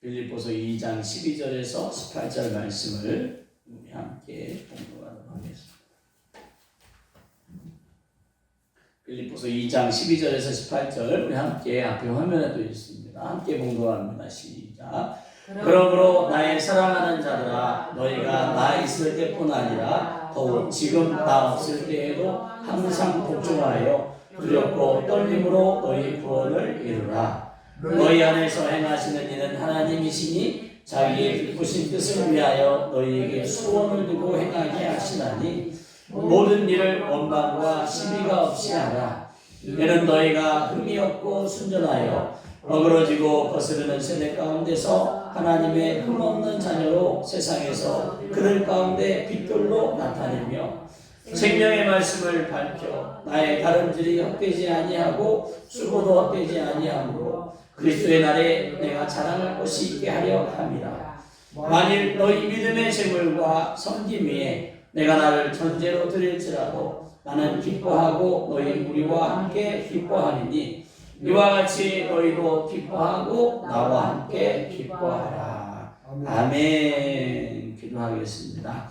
빌립보서 2장 12절에서 18절 말씀을 우리 함께 공부하도록 하겠습니다. 빌립보서 2장 12절에서 18절 우리 함께 앞에 화면에도 있습니다. 함께 공부합니다. 시작. 그러므로 나의 사랑하는 자들아, 너희가 나 있을 때뿐 아니라 더욱 지금 나 없을 때에도 항상 복종하여 두렵고 떨림으로 너희 구원을 이루라. 너희 안에서 행하시는 이는 하나님이시니 자기의 기쁘신 뜻을 위하여 너희에게 소원을 두고 행하게 하시나니 모든 일을 원망과 시비가 없이 하라. 이는 너희가 흠이 없고 순전하여 어그러지고 거스르는 세대 가운데서 하나님의 흠없는 자녀로 세상에서 그들 가운데 빛들로 나타내며 생명의 말씀을 밝혀 나의 다름질이 헛되지 아니하고 수고도 헛되지 아니하므로 그리스도의 날에 내가 자랑할 것이 있게 하려 함이라. 만일 너희 믿음의 재물과 섬김 위에 내가 나를 전제로 드릴지라도 나는 기뻐하고 너희 무리와 함께 기뻐하리니 이와 같이 너희도 기뻐하고 나와 함께 기뻐하라. 아멘. 기도하겠습니다.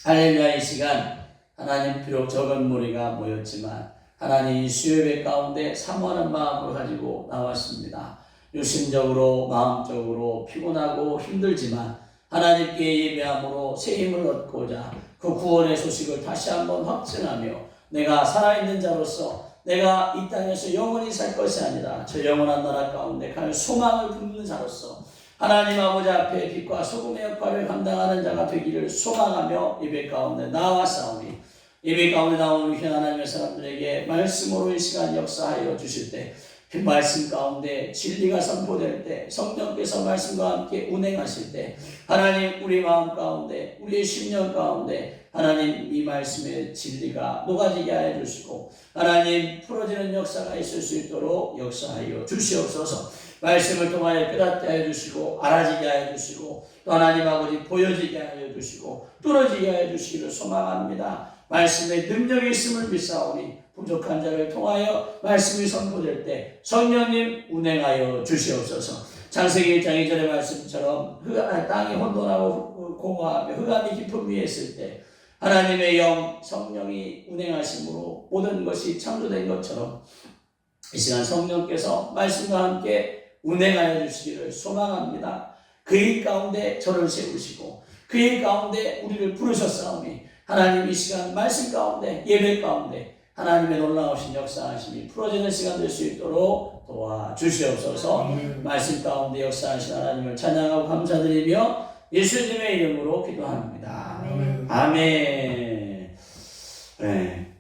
할렐루야. 이 시간 하나님, 비록 적은 무리가 모였지만 하나님 수요예배 가운데 사모하는 마음을 가지고 나왔습니다. 육신적으로 마음적으로 피곤하고 힘들지만 하나님께 예배함으로 새 힘을 얻고자 그 구원의 소식을 다시 한번 확증하며 내가 살아있는 자로서 내가 이 땅에서 영원히 살 것이 아니라 저 영원한 나라 가운데 갈 소망을 품는 자로서 하나님 아버지 앞에 빛과 소금의 역할을 감당하는 자가 되기를 소망하며 예배 가운데 나와싸우니 예배 가운데 나오는 귀한 하나님의 사람들에게 말씀으로 이 시간 역사하여 주실 때 그 말씀 가운데 진리가 선포될 때 성령께서 말씀과 함께 운행하실 때 하나님 우리 마음 가운데 우리의 심령 가운데 하나님 이 말씀의 진리가 녹아지게 하여 주시고 하나님 풀어지는 역사가 있을 수 있도록 역사하여 주시옵소서. 말씀을 통하여 깨닫게 하여 주시고 알아지게 하여 주시고 또 하나님 아버지 보여지게 하여 주시고 뚫어지게 하여 주시기를 소망합니다. 말씀의 능력이 있음을 믿사오니 부족한 자를 통하여 말씀이 선포될 때 성령님 운행하여 주시옵소서. 창세기 1장 2절의 말씀처럼 땅이 혼돈하고 공허하며 흑암이 깊음 위에 있을 때 하나님의 영 성령이 운행하심으로 모든 것이 창조된 것처럼 이 시간 성령께서 말씀과 함께 운행하여 주시기를 소망합니다. 그 일 가운데 저를 세우시고 그 일 가운데 우리를 부르셨사오니 하나님 이 시간 말씀 가운데 예배 가운데 하나님의 놀라우신 역사하심이 풀어지는 시간 될 수 있도록 도와주시옵소서. 말씀 가운데 역사하신 하나님을 찬양하고 감사드리며 예수님의 이름으로 기도합니다. 아멘. 네,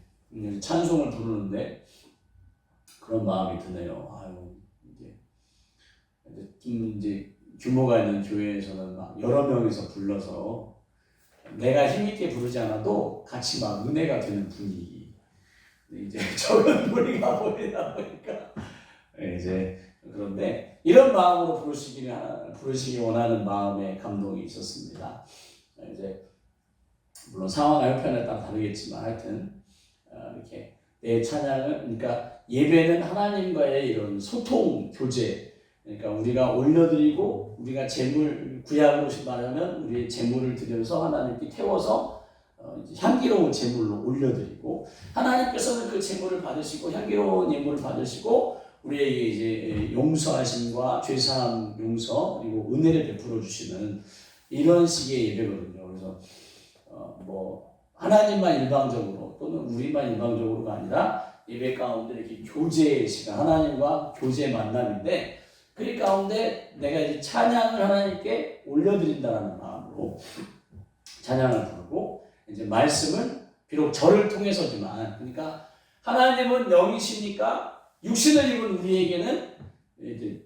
찬송을 부르는데 그런 마음이 드네요. 아유, 이제 규모가 있는 교회에서는 막 여러 명이서 불러서 내가 힘있게 부르지 않아도 같이 막 은혜가 되는 분위기. 이제 적은 무리가 보이다 보니까 이제 그런데 이런 마음으로 부르시기 원하는 마음의 감동이 있었습니다. 이제 물론 상황과 형편에 따라 다르겠지만 하여튼 이렇게 내 찬양은 그러니까 예배는 하나님과의 이런 소통 교제. 그러니까 우리가 올려드리고 우리가 재물 구약으로 말하면 우리의 재물을 드려서 하나님께 태워서 향기로운 재물로 올려드리고 하나님께서는 그 재물을 받으시고 향기로운 예물을 받으시고 우리에게 이제 용서하심과 죄사함 용서 그리고 은혜를 베풀어 주시는 이런 식의 예배거든요. 그래서 뭐 하나님만 일방적으로 또는 우리만 일방적으로가 아니라 예배 가운데 이렇게 교제의 시간 하나님과 교제 만남인데 그 가운데 내가 이제 찬양을 하나님께 올려드린다는 마음으로 찬양을 부르고 이제 말씀을 비록 저를 통해서지만 그러니까 하나님은 영이시니까 육신을 입은 우리에게는 이제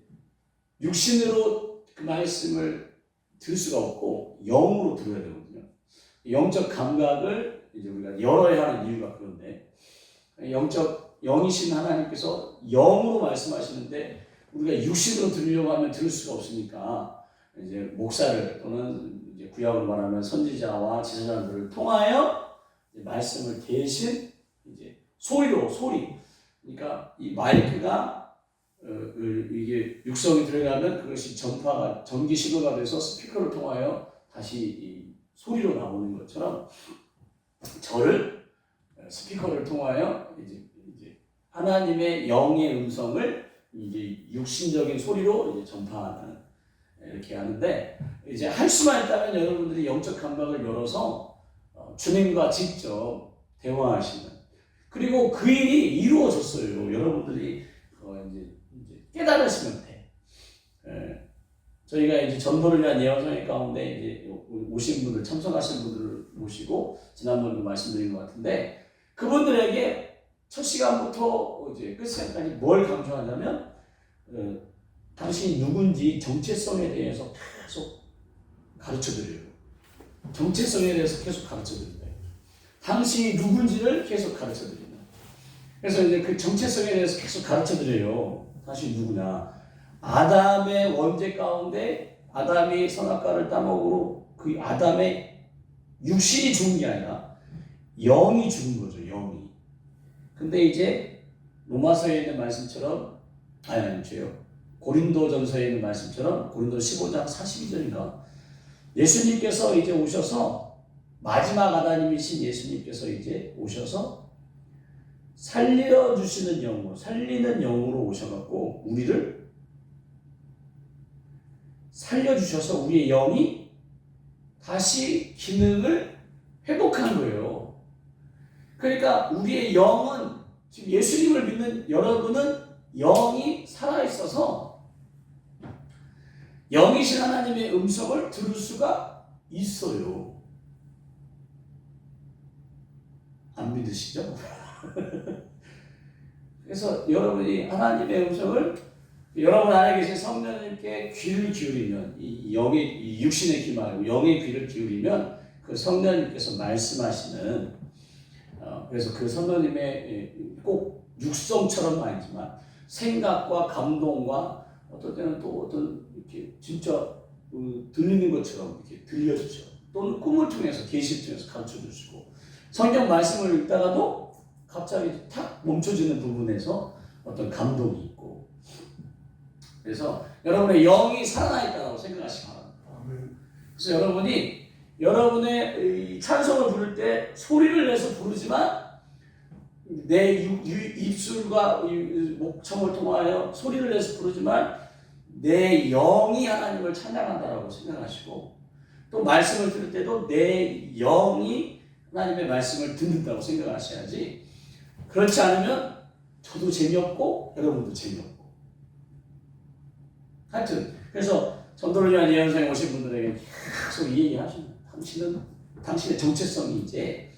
육신으로 그 말씀을 들을 수가 없고 영으로 들어야 되거든요. 영적 감각을 이제 우리가 열어야 하는 이유가 그런데 영이신 하나님께서 영으로 말씀하시는데 우리가 육신으로 들으려고 하면 들을 수가 없으니까 이제 목사를 또는 이제 구약으로 말하면 선지자와 지도자들을 통하여 이제 말씀을 대신 이제 소리 그러니까 이 마이크가 이게 육성이 들어가면 그것이 전파가 전기 신호가 돼서 스피커를 통하여 다시 이 소리로 나오는 것처럼 저를 스피커를 통하여 이제 하나님의 영의 음성을 이제 육신적인 소리로 이제 전파하는 이렇게 하는데 이제 할 수만 있다면 여러분들이 영적 감각을 열어서 주님과 직접 대화하시는 그리고 그 일이 이루어졌어요. 여러분들이 이제 깨달으시면 돼. 저희가 이제 전도를 위한 예언성회 가운데 이제 오신 분들 참석하신 분들을 모시고 지난번에도 말씀드린 것 같은데 그분들에게 첫 시간부터 이제 끝 시간까지 뭘 강조하냐면 당신이 누군지 정체성에 대해서 계속 가르쳐드려요. 정체성에 대해서 계속 가르쳐드립니다. 당신이 누군지를 계속 가르쳐드립니다. 그래서 이제 그 정체성에 대해서 계속 가르쳐드려요. 당신이 누구냐. 아담의 원죄 가운데 아담이 선악과를 따먹으로 그 아담의 육신이 죽은 게 아니라 영이 죽은 거죠. 영이. 근데 이제 로마서에 있는 말씀처럼 죄요. 고린도전서에 있는 말씀처럼 고린도 15장 42절인가 예수님께서 이제 오셔서 마지막 아담이신 예수님께서 이제 오셔서 살려 주시는 영으로 살리는 영으로 오셔갖고 우리를 살려주셔서 우리의 영이 다시 기능을 회복한 거예요. 그러니까 우리의 영은 지금 예수님을 믿는 여러분은 영이 살아있어서 영이신 하나님의 음성을 들을 수가 있어요. 안 믿으시죠? 그래서 여러분이 하나님의 음성을 여러분 안에 계신 성령님께 귀를 기울이면 이 영의 이 육신의 귀 말고 영의 귀를 기울이면 그 성령님께서 말씀하시는 그래서 그 성령님의 꼭 육성처럼은 아니지만 생각과 감동과 어떨 때는 또 어떤 이렇게 진짜 들리는 것처럼 이렇게 들려주죠. 또는 꿈을 통해서 계시를 통해서 가르쳐 주시고 성경 말씀을 읽다가도 갑자기 탁 멈춰지는 부분에서 어떤 감동이 있고 그래서 여러분의 영이 살아있다고 생각하시기 바랍니다. 그래서 여러분이 여러분의 찬송을 부를 때 소리를 내서 부르지만 내 입술과 목청을 통하여 소리를 내서 부르지만 내 영이 하나님을 찬양한다라고 생각하시고 또 말씀을 들을 때도 내 영이 하나님의 말씀을 듣는다고 생각하셔야지 그렇지 않으면 저도 재미없고 여러분도 재미없고 하여튼 그래서 전도를 위한 예언성에 오신 분들에게 계속 이 얘기 하십니다. 당신의 정체성이 이제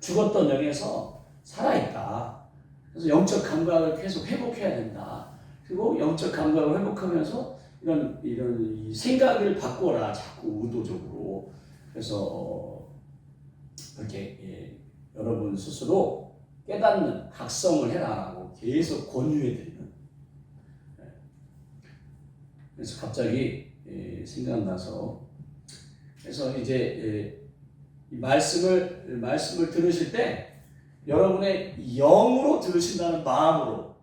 죽었던 영에서 살아있다. 그래서 영적 감각을 계속 회복해야 된다. 그리고 영적 감각을 회복하면서 이런 생각을 바꿔라. 자꾸 의도적으로. 그래서 그렇게 여러분 스스로 깨닫는 각성을 해라라고 계속 권유해드리는. 그래서 갑자기 생각나서 그래서 이제 이 말씀을 들으실 때 여러분의 영으로 들으신다는 마음으로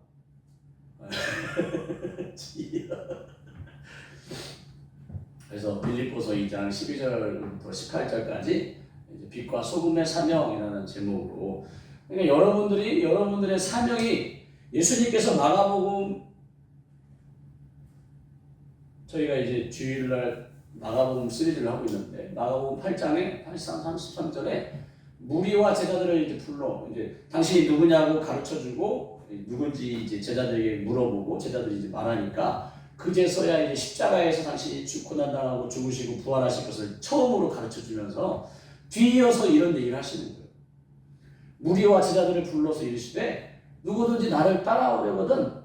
그래서 빌립보서 2장 12절부터 18절까지 빛과 소금의 사명이라는 제목으로 그러니까 여러분들의 사명이 예수님께서 마가복음 저희가 이제 주일날 마가복음 시리즈를 하고 있는데 마가복음 8장에 33, 33절에 무리와 제자들을 이제 불러 이제 당신이 누구냐고 가르쳐주고 누군지 이제 제자들에게 물어보고 제자들이 이제 말하니까 그제서야 이제 십자가에서 당신이 고난당하고 죽으시고 부활하실 것을 처음으로 가르쳐주면서 뒤이어서 이런 얘기를 하시는 거예요. 무리와 제자들을 불러서 이르시되 누구든지 나를 따라오려거든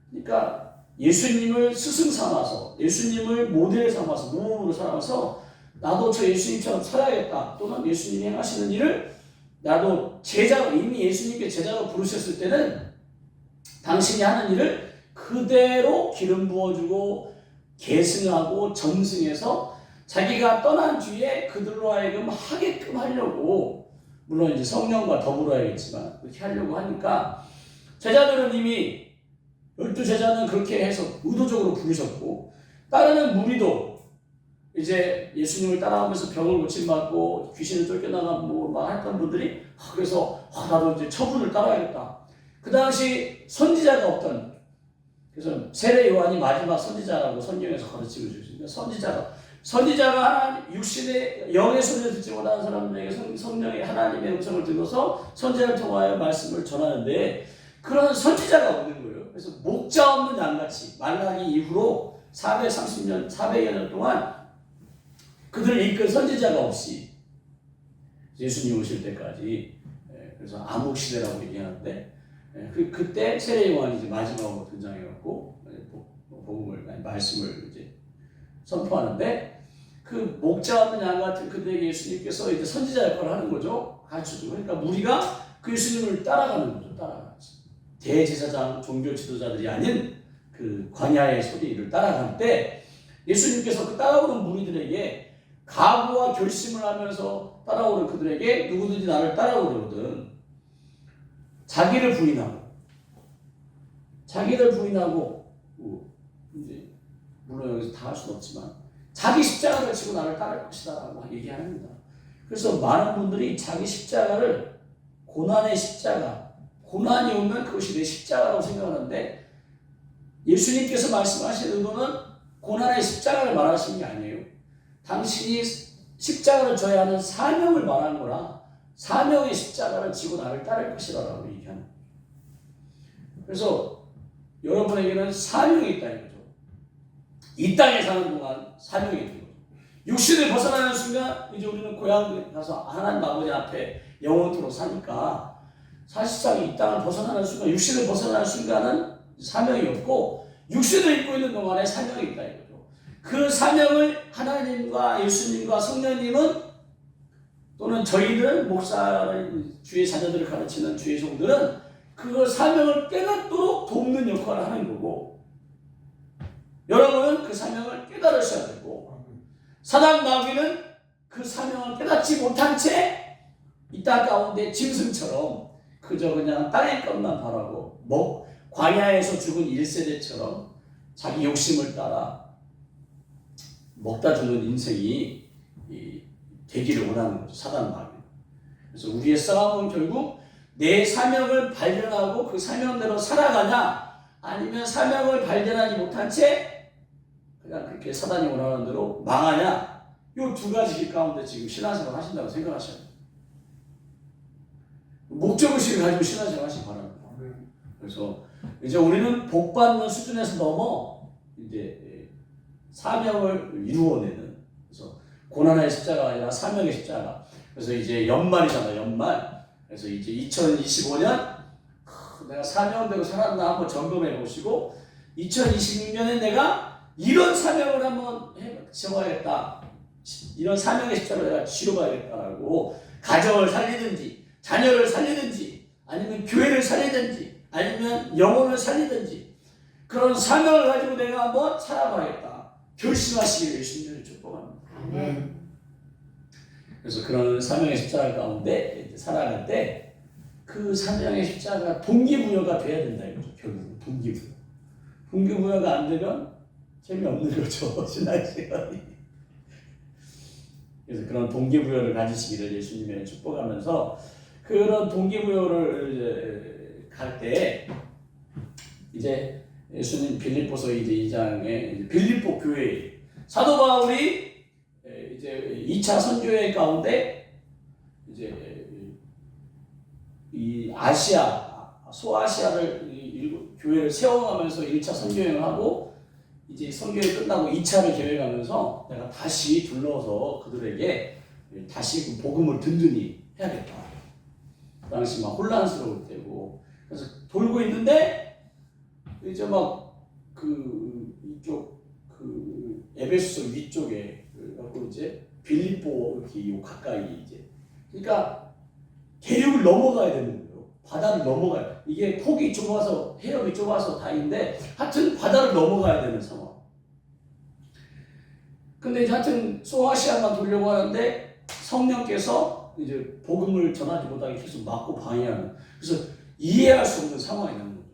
그러니까 예수님을 스승 삼아서 예수님을 모델 삼아서 모범으로 삼아서 나도 저 예수님처럼 살아야겠다 또는 예수님이 행하시는 일을 나도 제자로 이미 예수님께 제자로 부르셨을 때는 당신이 하는 일을 그대로 기름 부어주고 계승하고 전승해서 자기가 떠난 뒤에 그들로 하여금 하게끔 하려고 물론 이제 성령과 더불어 야겠지만 그렇게 하려고 하니까 제자들은 이미 12 제자는 그렇게 해서 의도적으로 부르셨고, 따르는 무리도 이제 예수님을 따라가면서 병을 고침받고 귀신을 쫓겨나가고 막 했던 분들이 그래서 나도 이제 저분을 따라야겠다. 그 당시 선지자가 없던, 그래서 세례 요한이 마지막 선지자라고 성경에서 가르치고 있습니다. 선지자가 하나님 육신의 영의 소리를 듣지 못하는 사람들에게 성령의 하나님의 음성을 들어서 선지자를 통하여 말씀을 전하는데, 그런 선지자가 없는 거예요. 그래서 목자 없는 양같이 말라기 이후로 430년, 400여 년 동안 그들을 이끌 선지자가 없이 예수님 오실 때까지, 그래서 암흑시대라고 얘기하는데, 그때 세례 요한이 이제 마지막으로 등장해갖고 복음을, 말씀을 이제 선포하는데, 그 목자 없는 양 같은 그들에게 예수님께서 이제 선지자 역할을 하는 거죠. 가르쳐주고. 그러니까 무리가 그 예수님을 따라가는 거죠. 따라가지. 대제사장 종교 지도자들이 아닌 그 광야의 소리를 따라갈 때 예수님께서 그 따라오는 무리들에게 각오와 결심을 하면서 따라오는 그들에게 누구든지 나를 따라오려거든 자기를 부인하고 이제 물론 여기서 다 할 수는 없지만 자기 십자가를 지고 나를 따를 것이다 라고 얘기합니다. 그래서 많은 분들이 자기 십자가를 고난의 십자가, 고난이 오면 그것이 내 십자가라고 생각하는데, 예수님께서 말씀하신 의도는 고난의 십자가를 말하시는 게 아니에요. 당신이 십자가를 져야 하는 사명을 말하는 거라, 사명의 십자가를 지고 나를 따를 것이라고 얘기하는 거예요. 그래서 여러분에게는 사명이 있다는 거죠. 이 땅에 사는 동안 사명이 있는 거죠. 육신을 벗어나는 순간 이제 우리는 고향에 가서 하나님 아버지 앞에 영원토록 사니까, 사실상 이 땅을 벗어나는 순간, 육신을 벗어나는 순간은 사명이 없고, 육신을 입고 있는 동안에 사명이 있다 이거죠. 그 사명을 하나님과 예수님과 성령님은, 또는 저희들 목사를, 주의 자녀들을 가르치는 주의 종들은 그 사명을 깨닫도록 돕는 역할을 하는 거고, 여러분은 그 사명을 깨달으셔야 되고, 사단 마귀는 그 사명을 깨닫지 못한 채 이 땅 가운데 짐승처럼 그저 그냥 땅의 것만 바라고 광야에서 죽은 1세대처럼 자기 욕심을 따라 먹다 죽는 인생이 되기를 원하는 거죠. 사단 마귀. 그래서 우리의 싸움은 결국 내 사명을 발견하고 그 사명대로 살아가냐, 아니면 사명을 발견하지 못한 채 그냥 그렇게 사단이 원하는 대로 망하냐, 이 두 가지 길 가운데 지금 신앙생활 하신다고 생각하셔야 돼요. 목적의식을 가지고 신앙생활 하시기 바랍니다. 그래서 이제 우리는 복받는 수준에서 넘어 이제 사명을 이루어내는, 그래서 고난의 십자가가 아니라 사명의 십자가. 그래서 이제 연말이잖아요, 연말. 그래서 이제 2025년 내가 사명대로 살았나 한번 점검해 보시고, 2026년에 내가 이런 사명을 한번 지어봐야겠다, 이런 사명의 십자가를 내가 지어봐야겠다라고, 가정을 살리든지 자녀를 살리든지 아니면 교회를 살리든지 아니면 영혼을 살리든지 그런 사명을 가지고 내가 한번 살아봐야겠다 결심하시기를 예수님을 축복합니다. 그래서 그런 사명의 십자가 가운데 살아갈 때 그 사명의 십자가 동기부여가 돼야 된다 이거죠. 결국은 동기부여가 안 되면 재미없는 거죠, 신앙생활이. 그래서 그런 동기부여를 가지시기를 예수님의 축복하면서, 그런 동기부여를 갈 때 이제 예수님 빌립보서 이제 2장에 빌립보 교회 사도 바울이 이제 2차 선교회 가운데 이제 이 아시아, 소아시아를 교회를 세워가면서 1차 선교행을 하고, 이제 선교회 끝나고 2차를 계획하면서 내가 다시 둘러서 그들에게 다시 그 복음을 든든히 해야겠다. 그 당시 막 혼란스러울 때고, 그래서 돌고 있는데 이제 막 그 이쪽 그 에베소서 위쪽에 그리고 이제 빌립보 이렇게 가까이 이제, 그러니까 대륙을 넘어가야 되는 거예요. 바다를 넘어가야. 이게 폭이 좁아서, 해역이 좁아서 다행인데 하여튼 바다를 넘어가야 되는 상황. 근데 이제 하여튼 소아시아만 돌려고 하는데 성령께서 이제 복음을 전하지 못하게 계속 막고 방해하는, 그래서 이해할 수 없는 상황이 나는 거죠.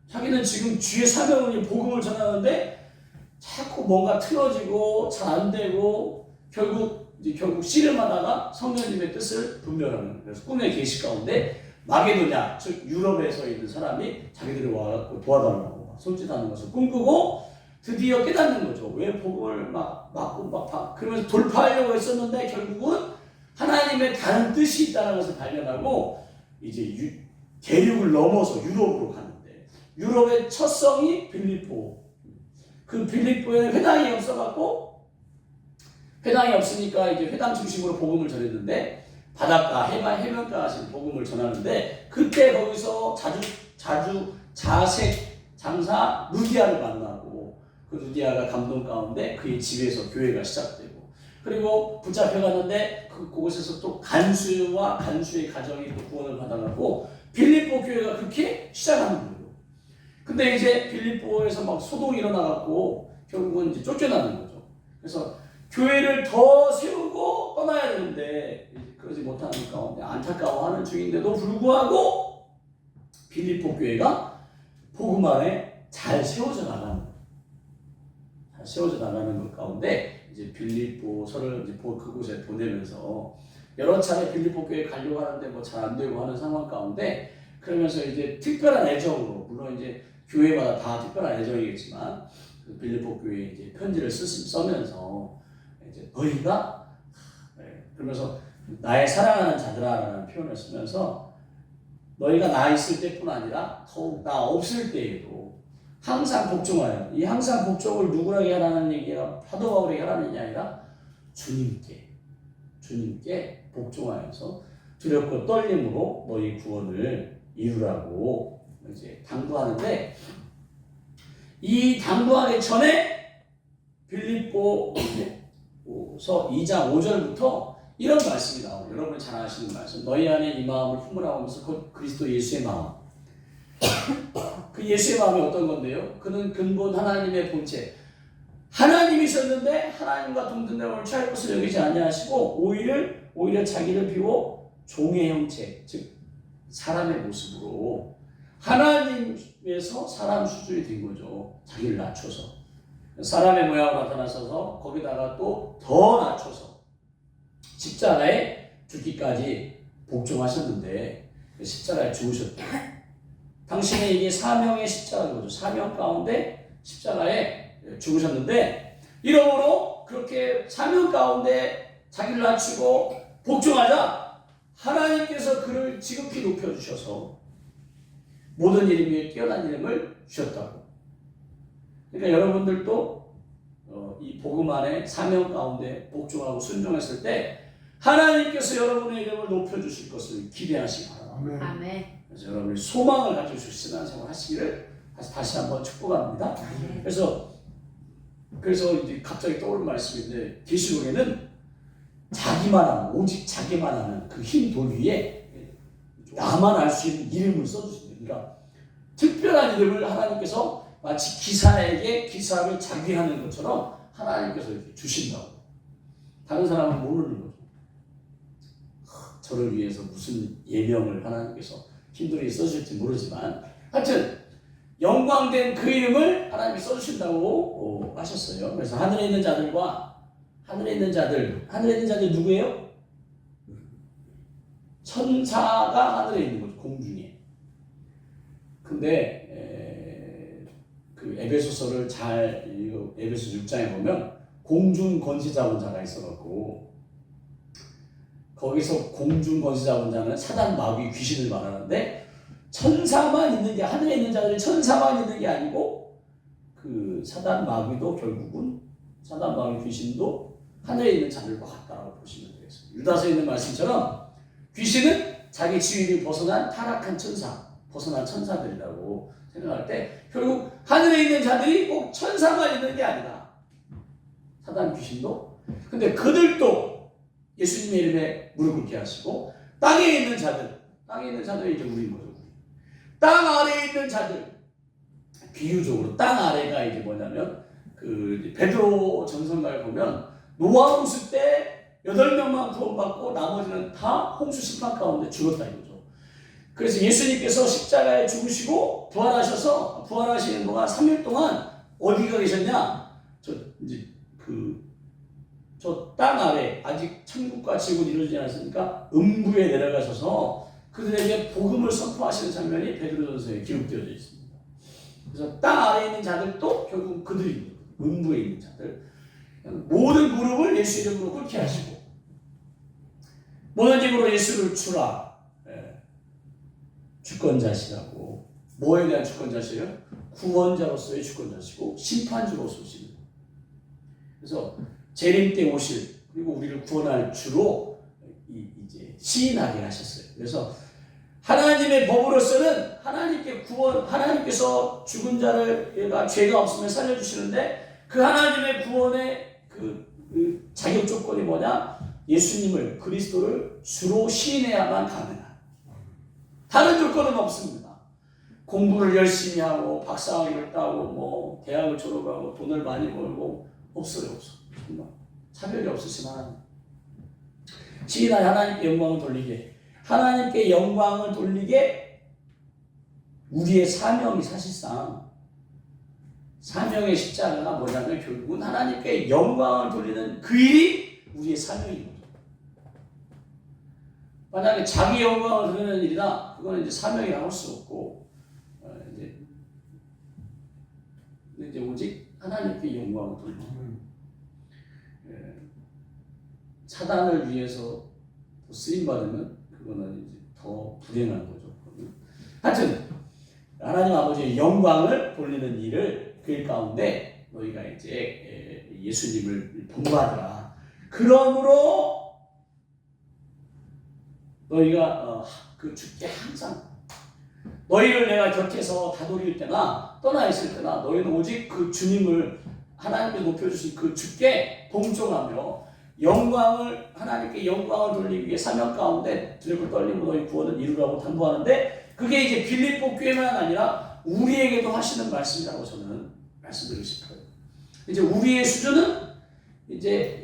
자기는 지금 주의 사명을 복음을 전하는데 자꾸 뭔가 틀어지고 잘 안 되고 결국 씨름하다가 성령님의 뜻을 분별하는 거예요. 그래서 꿈의 계시 가운데 마게도냐, 즉 유럽에서 있는 사람이 자기들이 와갖고 도와달라고 손짓하는 것을 꿈꾸고 드디어 깨닫는 거죠. 왜 복음을 그러면서 돌파하려고 했었는데 결국은 하나님의 다른 뜻이 있다는 것을 발견하고 이제 대륙을 넘어서 유럽으로 가는데 유럽의 첫 성이 빌립보. 그 빌립보에 회당이 없어갖고 회당이 없으니까 이제 회당 중심으로 복음을 전했는데 바닷가 해변가 하신 복음을 전하는데 그때 거기서 자색 장사 루디아를 만나고 그 루디아가 감동 가운데 그의 집에서 교회가 시작되고 그리고 붙잡혀가는데 그곳에서 또 간수의 가정이 또 구원을 받아가고 빌립보 교회가 그렇게 시작하는 거예요. 근데 이제 빌립보에서 막 소동이 일어나갖고 결국은 이제 쫓겨나는 거죠. 그래서 교회를 더 세우고 떠나야 되는데 그러지 못하는 가운데 안타까워하는 중인데도 불구하고 빌립보 교회가 복음 안에 잘 세워져 나가는 거예요. 잘 세워져 나가는 것 가운데 이제 빌립보서를 이제 그곳에 보내면서 여러 차례 빌립보 교회 가려고 하는데 뭐 잘 안 되고 하는 상황 가운데 그러면서 이제 특별한 애정으로 물론 이제 교회마다 다 특별한 애정이겠지만 그 빌립보 교회에 이제 편지를 써면서 이제 너희가 그러면서 나의 사랑하는 자들아라는 표현을 쓰면서 너희가 나 있을 때뿐 아니라 더욱 나 없을 때에도 항상 복종하여 이 항상 복종을 누구에게 하라는 얘기가 사도 바울에게 하라는 게 아니라 주님께 복종하여서 두렵고 떨림으로 너희 구원을 이루라고 이제 당부하는데 이 당부하기 전에 빌립보서 2장 5절부터 이런 말씀이 나와요. 여러분이 잘 아시는 말씀. 너희 안에 이 마음을 품으라고 하면서 곧 그리스도 예수의 마음. 그 예수의 마음이 어떤 건데요? 그는 근본 하나님의 본체. 하나님이셨는데 하나님과 동등됨을 취할 것을 여기지 아니하시고 오히려 자기를 비워 종의 형체, 즉 사람의 모습으로 하나님에서 사람 수준이 된 거죠. 자기를 낮춰서 사람의 모양으로 나타나셔서 거기다가 또 더 낮춰서 십자가에 죽기까지 복종하셨는데 십자가에 죽으셨다. 당신의 이게 사명의 십자가인 거죠. 사명 가운데 십자가에 죽으셨는데 이러므로 그렇게 사명 가운데 자기를 낮추고 복종하자 하나님께서 그를 지극히 높여주셔서 모든 이름 위에 뛰어난 이름을 주셨다고. 그러니까 여러분들도 이 복음 안에 사명 가운데 복종하고 순종했을 때 하나님께서 여러분의 이름을 높여주실 것을 기대하시기 바랍니다. 아멘. 그래서 여러분이 소망을 가지고 신앙생활 하시기를 다시 한번 축복합니다. 그래서 이제 갑자기 떠오른 말씀인데 계시록에는 자기만 하는 오직 자기만 하는 그 흰 돌 위에 나만 알 수 있는 이름을 써주십니다. 그러니까 특별한 이름을 하나님께서 마치 기사에게 기사를 자기하는 것처럼 하나님께서 이렇게 주신다고. 다른 사람은 모르는 거죠. 저를 위해서 무슨 예명을 하나님께서 흰돌이 써주실지 모르지만 하여튼 영광된 그 이름을 하나님이 써주신다고 하셨어요. 그래서 하늘에 있는 자들 누구예요? 천사가 하늘에 있는 거죠. 공중에. 근데 그 에베소서를 잘 에베소 6장에 보면 공중 건시 잡은 자가 있어갖고 거기서 공중 건시 잡은 자는 사단 마귀 귀신을 말하는데 천사만 있는 게 하늘에 있는 자들이 천사만 있는 게 아니고 그 사단 마귀도 결국은 사단 마귀 귀신도 하늘에 있는 자들과 같다라고 보시면 되겠습니다. 유다서에 있는 말씀처럼 귀신은 자기 지위를 벗어난 타락한 벗어난 천사들이라고 생각할 때 결국 하늘에 있는 자들이 꼭 천사만 있는 게 아니라 사단 귀신도 근데 그들도 예수님의 이름에 무릎 꿇게 하시고 땅에 있는 자들이 이제 우리인 거죠. 땅 아래에 있는 자들 비유적으로 땅 아래가 이제 뭐냐면 그 베드로 전서가에 보면 노아 홍수 때 8명만 구원받고 나머지는 다 홍수 심판 가운데 죽었다 이거죠. 그래서 예수님께서 십자가에 죽으시고 부활하시는 동안 3일 동안 어디가 계셨냐? 저 땅 아래 아직 천국과 지옥은 이루어지지 않았으니까 음부에 내려가셔서 그들에게 복음을 선포하시는 장면이 베드로전서에 기록되어져 있습니다. 그래서 땅 아래에 있는 자들도 결국 그들입니다. 음부에 있는 자들. 모든 무릎을 예수 이름으로 꿇게 하시고 모든 입으로 예수를 주라. 주권자시라고. 뭐에 대한 주권자시래요? 구원자로서의 주권자시고 심판주로서십니다. 그래서 재림 때 오실 그리고 우리를 구원할 주로 이제 시인하게 하셨어요. 그래서 하나님의 법으로서는 하나님께서 죽은 자가 죄가 없으면 살려주시는데 그 하나님의 구원의 그 자격 조건이 뭐냐? 예수님을 그리스도를 주로 시인해야만 가능한. 다른 조건은 없습니다. 공부를 열심히 하고 박사학위를 따고 뭐 대학을 졸업하고 돈을 많이 벌고 없어요. 정말 차별이 없으신 하나님. 시인하여 하나님께 영광을 돌리게 우리의 사명이 사실상 사명의 십자가가 뭐냐면 결국은 하나님께 영광을 돌리는 그 일이 우리의 사명인 거죠. 만약에 자기 영광을 돌리는 일이다, 그거는 이제 사명이라고 할 수 없고, 이제 오직 하나님께 영광을 돌리는. 사단을 위해서 쓰임 받으면 그거는 이제 더 불행한 거죠. 하여튼 하나님 아버지의 영광을 돌리는 일을 그 가운데 너희가 이제 예수님을 본받으라. 그러므로 너희가 그 주께 항상 너희를 내가 곁에서 다독일 때나 떠나 있을 때나 너희는 오직 그 주님을 하나님께 높여주신 그 주께 봉종하며 하나님께 영광을 돌리기 위해 사명 가운데 두렵고 떨리고 너희 구원을 이루라고 당부하는데 그게 이제 빌립보 교회만 아니라 우리에게도 하시는 말씀이라고 저는 말씀드리고 싶어요. 이제 우리의 수준은 이제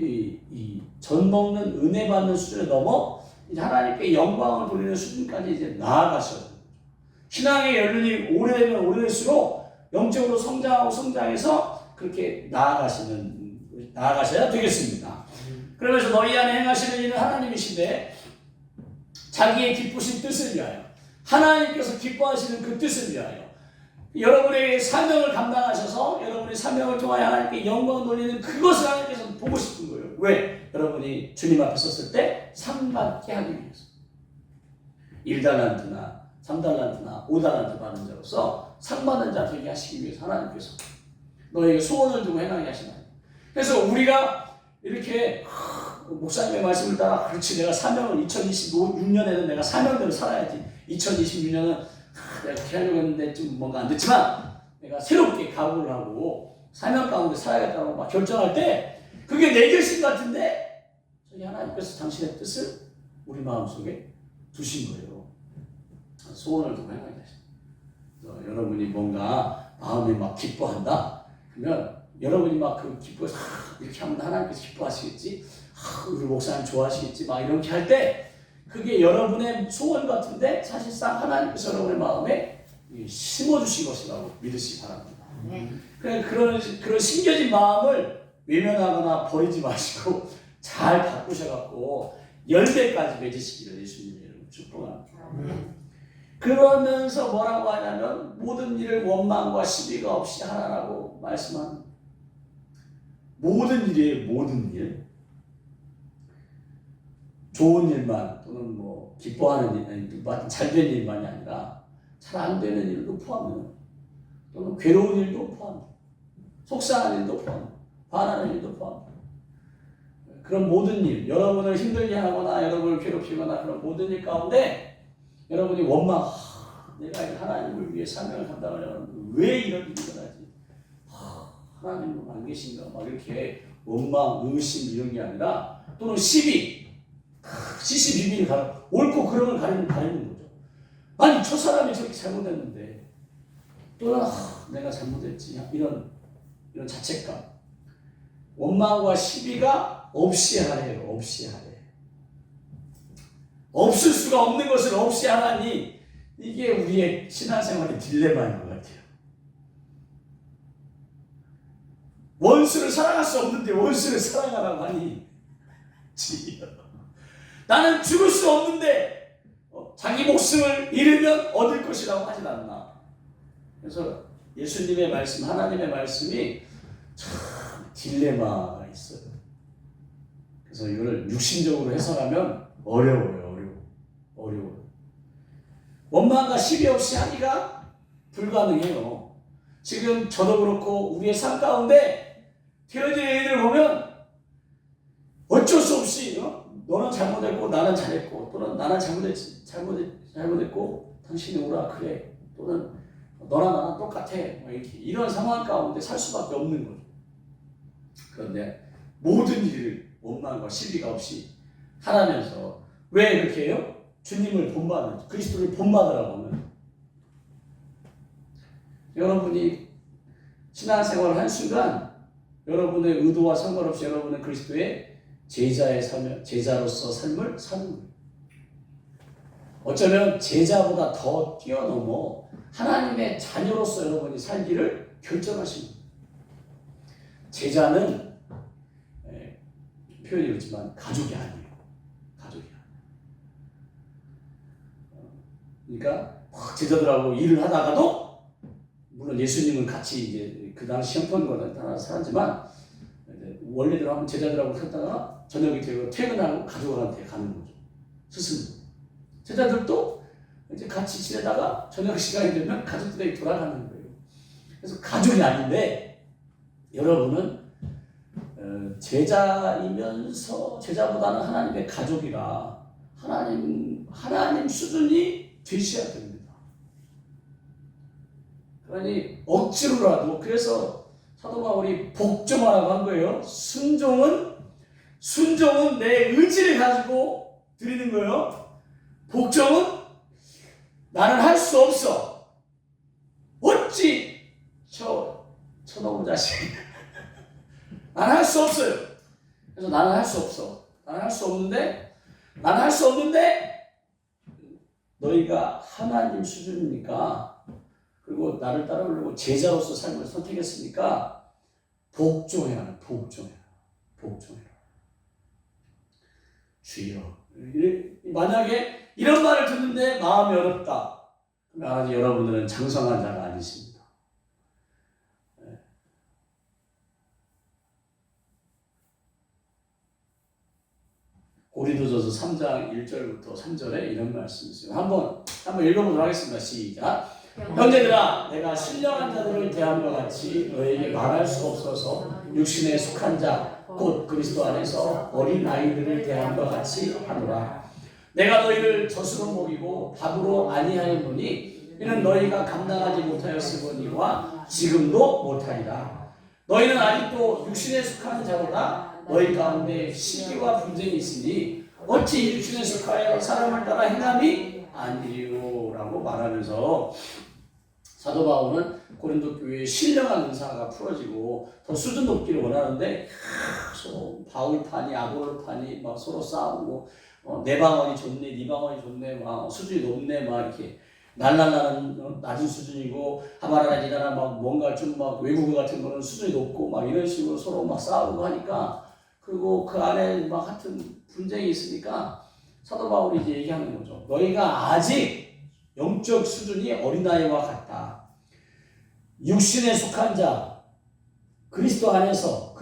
이 젖먹는 은혜 받는 수준을 넘어 이제 하나님께 영광을 돌리는 수준까지 이제 나아가셔야 돼요. 신앙의 연륜이 오래되면 오래될수록 영적으로 성장해서 그렇게 나아가셔야 되겠습니다. 그러면서 너희 안에 행하시는 일은 하나님이신데 자기의 기쁘신 뜻을 위하여 하나님께서 기뻐하시는 그 뜻을 위하여 여러분의 사명을 감당하셔서 여러분의 사명을 통하여 하나님께 영광 돌리는 그것을 하나님께서 보고 싶은 거예요. 왜? 여러분이 주님 앞에 섰을 때 상 받게 하기 위해서 1달란트나 3달란트나 5달란트 받은 자로서 상 받는 자 되게 하시기 위해서 하나님께서 너에게 소원을 두고 행하게 하시나요? 그래서 우리가 이렇게 목사님의 말씀을 따라 그렇지 내가 사명을 2026년에는 내가 사명대로 살아야지 2026년은 내가 그렇게 하려고 했는데 좀 뭔가 안 됐지만 내가 새롭게 각오를 하고 사명 가운데 살아야겠다고 막 결정할 때 그게 내 결심 같은데 저기 하나님께서 당신의 뜻을 우리 마음속에 두신 거예요. 소원을 두고 행하게 하십니다. 여러분이 뭔가 마음이 막 기뻐한다 그러면 여러분이 막 그 기뻐해서 이렇게 하면 하나님께서 기뻐하시겠지? 우리 목사님 좋아하시겠지? 막 이렇게 할 때 그게 여러분의 소원 같은데 사실상 하나님께서 여러분의 마음에 심어주신 것이라고 믿으시기 바랍니다. 그런 심겨진 마음을 외면하거나 버리지 마시고 잘 바꾸셔갖고 열매까지 맺으시기를 예수님의 이름으로 축복합니다. 그러면서 뭐라고 하냐면 모든 일을 원망과 시비가 없이 하라라고 말씀합니다. 모든 일이에요. 모든 일. 좋은 일만 또는 뭐 기뻐하는 일, 잘된 일만이 아니라 잘 안 되는 일도 포함해요. 또는 괴로운 일도 포함해요. 속상한 일도 포함해요. 반하는 일도 포함해요. 그런 모든 일, 여러분을 힘들게 하거나 여러분을 괴롭히거나 그런 모든 일 가운데 여러분이 원망, 내가 하나님을 위해 사명을 감당하려면 왜 이런 일이 일어나지? 하나님은 안 계신가? 막 이렇게 원망, 의심 이런 게 아니라 또는 시비, 시시비비를 옳고 그름을 가리는 거죠. 아니 저 사람이 저렇게 잘못했는데 또는 내가 잘못했지 이런 자책감, 원망과 시비가 없이 하래요. 없이 하래. 없을 수가 없는 것을 없이 하라니 이게 우리의 신앙생활의 딜레마인 것 같아요. 원수를 사랑할 수 없는데 원수를 사랑하라고 하니 나는 죽을 수 없는데 자기 목숨을 잃으면 얻을 것이라고 하진 않나. 그래서 예수님의 말씀, 하나님의 말씀이 참 딜레마가 있어요. 그래서 이거를 육신적으로 해석하면 어려워요. 원망과 시비 없이 하기가 불가능해요. 지금 저도 그렇고 우리의 삶 가운데 되어진 일을 보면 어쩔 수 없이 너는 잘못했고 나는 잘했고, 또는 나는 잘못했고 당신이 오라 그래, 또는 너랑 나랑 똑같아, 이렇게 이런 상황 가운데 살 수밖에 없는 거죠. 그런데 모든 일을 원망과 시비가 없이 하라면서 왜 그렇게 해요? 주님을 본받는, 그리스도를 본받으라고 하면 여러분이 신앙생활을 한 순간 여러분의 의도와 상관없이 여러분은 그리스도의 제자로서 삶을 사는 거예요. 어쩌면 제자보다 더 뛰어넘어 하나님의 자녀로서 여러분이 살기를 결정하신 거예요. 제자는 표현이 그렇지만 가족이 아니에요. 그러니까 제자들하고 일을 하다가도, 물론 예수님은 같이 이제 그 당시 형편과는 따라 살았지만 원래대로 하면 제자들하고 살다가 저녁이 되고 퇴근하고 가족한테 가는 거죠. 스승. 제자들도 이제 같이 지내다가 저녁 시간이 되면 가족들에게 돌아가는 거예요. 그래서 가족이 아닌데 여러분은 제자이면서 제자보다는 하나님의 가족이라 하나님 수준이 되셔야 됩니다. 그러니 억지로라도, 그래서 사도 바울이 복종하라고 한 거예요. 순종은 내 의지를 가지고 드리는 거예요. 복종은 나는 할 수 없어. 어찌 저놈의 자식. 나는 할 수 없어요. 그래서 나는 할 수 없어. 나는 할 수 없는데 너희가 하나님 수준이니까, 그리고 나를 따르려고 제자로서 삶을 선택했으니까 복종해라. 주여. 만약에 이런 말을 듣는데 마음이 어렵다, 그러면 아직 여러분들은 장성한 자가 아니십니다. 고린도전서 3장 1절부터 3절에 이런 말씀이 있어요. 한번 읽어보도록 하겠습니다. 시작. 형제들아, 내가 신령한 자들을 대함과 같이 너에게 말할 수 없어서 육신에 속한 자, 곧 그리스도 안에서 어린 아이들을 대함과 같이 하노라. 내가 너희를 젖으로 먹이고 밥으로 아니하였노니 이는 너희가 감당하지 못하였으거니와 지금도 못하리라. 너희는 아직도 육신에 속한 자로다. 너희 가운데 시기와 분쟁이 있으니 어찌 육신에 속하여 사람을 따라 행함이 아니리요라고 말하면서 사도 바울은 고린도 교회의 신령한 은사가 풀어지고 더 수준 높기를 원하는데 바울판이 아볼판이 막 서로 싸우고 내 방언이 좋네, 네 방언이 좋네, 막 수준이 높네, 막 이렇게 날라나는 낮은 수준이고 하마라나지나나 막 뭔가 좀 막 외국어 같은 거는 수준이 높고 막 이런 식으로 서로 막 싸우고 하니까, 그리고 그 안에 막 하여튼 분쟁이 있으니까 사도 바울이 이제 얘기하는 거죠. 너희가 아직 영적 수준이 어린아이와 같다. 육신에 속한 자, 그리스도 안에서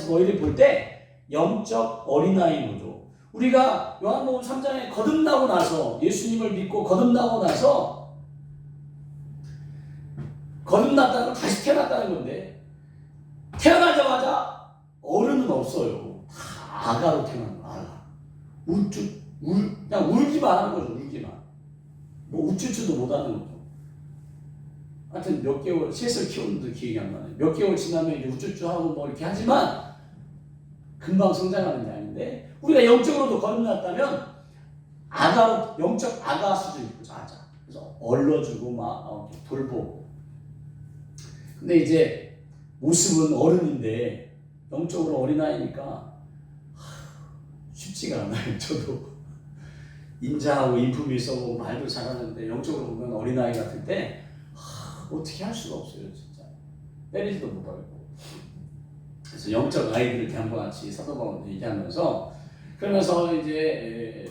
너희를 볼 때 영적 어린아이인 거죠. 우리가 요한복음 3장에 거듭나고 나서, 예수님을 믿고 거듭나고 나서, 거듭났다는 건 다시 태어났다는 건데, 태어나자마자 어른은 없어요. 다 아가로 태어난 거야. 아가. 그냥 울기만 하는 거죠. 울기만. 뭐 우쭈쭈도 못 하는 거죠. 하여튼 몇 개월, 셋을 키우는데 기억이 안 나네. 몇 개월 지나면 이제 우쭈쭈하고 뭐 이렇게 하지만 금방 성장하는 게 아닌데, 우리가 영적으로도 거듭났다면 영적 아가 수준인 거죠. 그래서 얼러주고 막 돌보고. 근데 이제 모습은 어른인데 영적으로 어린아이니까 쉽지가 않아요. 저도 인자하고 인품이 있어 말도 잘하는데 영적으로 보면 어린아이 같을 때 어떻게 할 수가 없어요. 진짜 때리지도 못하고. 그래서 영적 아이들을 대한과 같이 사도 바울은 얘기하면서 그러면서 이제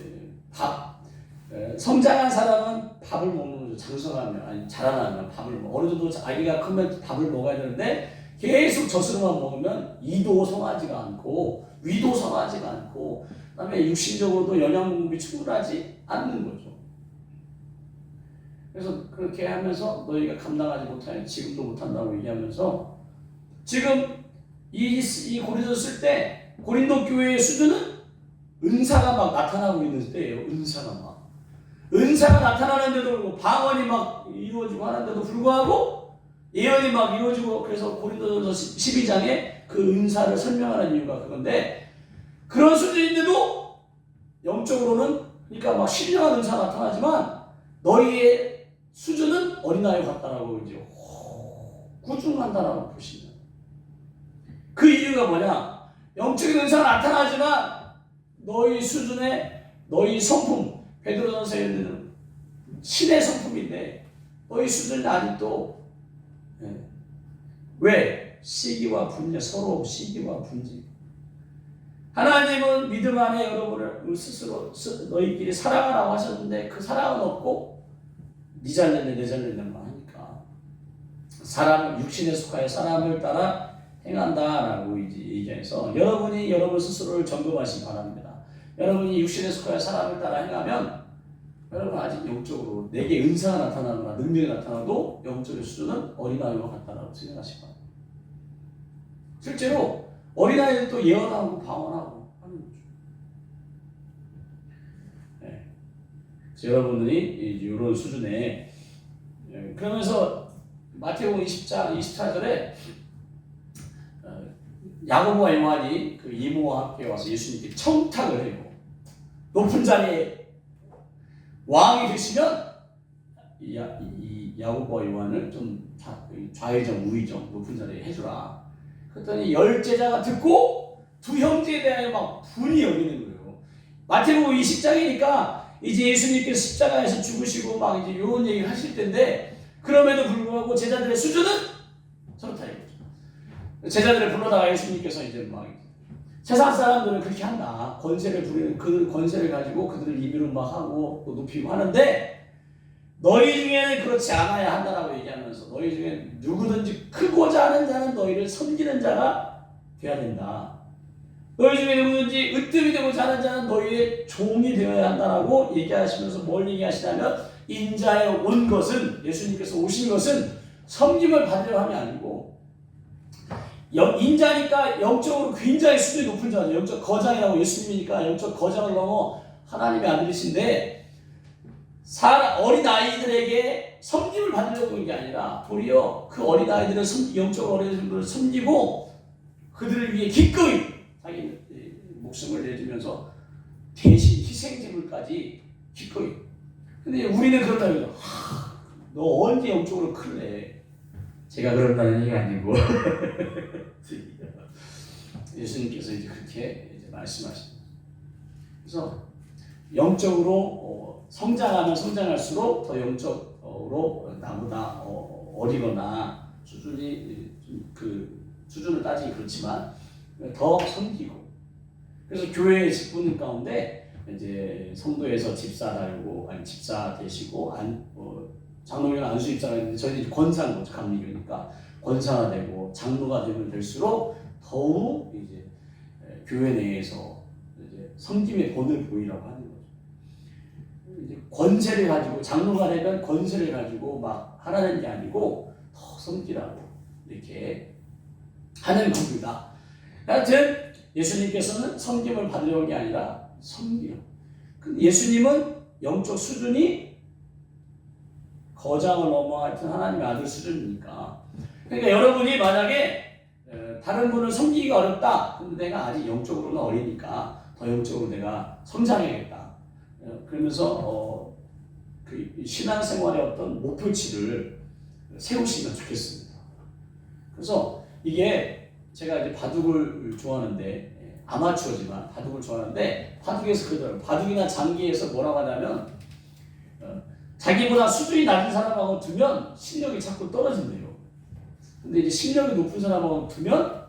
성장한 사람은 밥을 먹는 거죠. 장성하면 아니 자라나면 밥을 어느 정도 아기가 크면 밥을 먹어야 되는데 계속 젖으로만 먹으면 이도 성하지가 않고 위도 성하지가 않고 그다음에 육신적으로도 영양 공급이 충분하지 않는 거죠. 그래서 그렇게 하면서 너희가 감당하지 못하니 지금도 못한다고 얘기하면서 지금 이 고린도 쓸 때 고린도 교회의 수준은 은사가 막 나타나고 있는 때예요. 은사가 나타나는데도 불구하고 방언이 막 이루어지고 하는데도 불구하고 예언이 막 이루어지고 그래서 고린도전서 12장에 그 은사를 설명하는 이유가 그건데 그런 수준인데도 영적으로는 그러니까 막 신령한 은사가 나타나지만 너희의 수준은 어린아이 같다라고 이제 꾸중한다라고 보시면 그 이유가 뭐냐? 영적인 은사가 나타나지만 너희 수준의 너희 성품 베드로전서에는 신의 성품인데 너희 수준이 아직도 왜? 시기와 분쟁 서로 시기와 분쟁 하나님은 믿음 안에 여러분을 스스로 너희끼리 사랑하라고 하셨는데 그 사랑은 없고 네 잘됐네 내 잘됐네만 하니까 사람 육신에 속하여 사람을 따라 행한다라고 이제 얘기해서 여러분이 여러분 스스로를 점검하시기 바랍니다. 여러분이 육신에 속하여 사람을 따라 행하면 여러분 아직 영적으로 내게 은사가 나타나거나 능력이 나타나도 영적의 수준은 어린아이와 같다라고 생각하시기 바랍니다. 실제로 어린아이들도 예언하고 방언하고 하는 거죠. 네. 그래서 여러분들이 이런 수준에 그러면서 마태복음 20장 24절에 야고보와 요한이 그 이모와 함께 와서 예수님께 청탁을 해요. 높은 자리에 왕이 되시면 이 야고보와 요한을 좀 좌의정 우의정 높은 자리에 해주라. 그랬더니 10제자가 듣고 두 형제에 대하여 막 분이 여기는 거예요. 마태복음 20장이니까 이제 예수님께서 십자가에서 죽으시고 막 이제 이런 얘기를 하실 텐데 그럼에도 불구하고 제자들의 수준은 저렇다 이거죠. 제자들을 불러다가 예수님께서 이제 막 세상 사람들은 그렇게 한다. 권세를 부리는 그 권세를 가지고 그들을 입으로 막 하고 또 높이고 하는데 너희 중에는 그렇지 않아야 한다라고 얘기하면서 너희 중에 누구든지 크고자 하는 자는 너희를 섬기는 자가 되어야 된다. 너희 중에 누구든지 으뜸이 되고자 하는 자는 너희의 종이 되어야 한다라고 얘기하시면서 뭘 얘기하시냐면 인자에 온 것은 예수님께서 오신 것은 섬김을 받으려 함이 아니고 인자니까 영적으로 굉장히 수준이 높은 자죠. 영적 거장이라고 예수님이니까 영적 거장을 넘어 하나님의 아들이신데 어린아이들에게 섬김을 받으려고 하는 게 아니라 도리어 그 어린아이들을 영적 어린아이들을 섬기고 그들을 위해 기꺼이 자기 목숨을 내주면서 대신 희생제물까지 기꺼이. 근데 우리는 그런다면 너 언제 영적으로 클래? 제가 그런다는 얘기가 아니고 예수님께서 이제 그렇게 이제 말씀하십니다. 그래서 영적으로 성장하면 성장할수록 더 영적으로 나보다 어리거나 수준이 그 수준을 따지기 그렇지만 더 섬기고 그래서 교회의 직분 가운데 이제 성도에서 집사 달고 아니 집사 되시고 장로교는 안수 입사가 있는데 저희는 권사인 거죠. 감리교니까 권사가 되고 장로가 되면 될수록 더욱 이제 교회 내에서 이제 섬김의 본을 보이라고 하는 거죠. 이제 권세를 가지고 장로가 되면 권세를 가지고 막 하라는 게 아니고 더 섬기라고 이렇게 하는 겁니다. 하여튼 예수님께서는 섬김을 받으려는 게 아니라 섬기려. 예수님은 영적 수준이 거장을 넘어 하여튼 하나님의 아들 수준이니까. 그러니까 여러분이 만약에 다른 분을 섬기기가 어렵다. 근데 내가 아직 영적으로는 어리니까 더 영적으로 내가 성장해야겠다. 그러면서 그 신앙생활의 어떤 목표치를 세우시면 좋겠습니다. 그래서 이게 제가 이제 바둑을 좋아하는데 아마추어지만 바둑을 좋아하는데 바둑에서 그러더라고요. 바둑이나 장기에서 뭐라고 하냐면 자기보다 수준이 낮은 사람하고 두면 실력이 자꾸 떨어진대요. 근데 이제 실력이 높은 사람하고 두면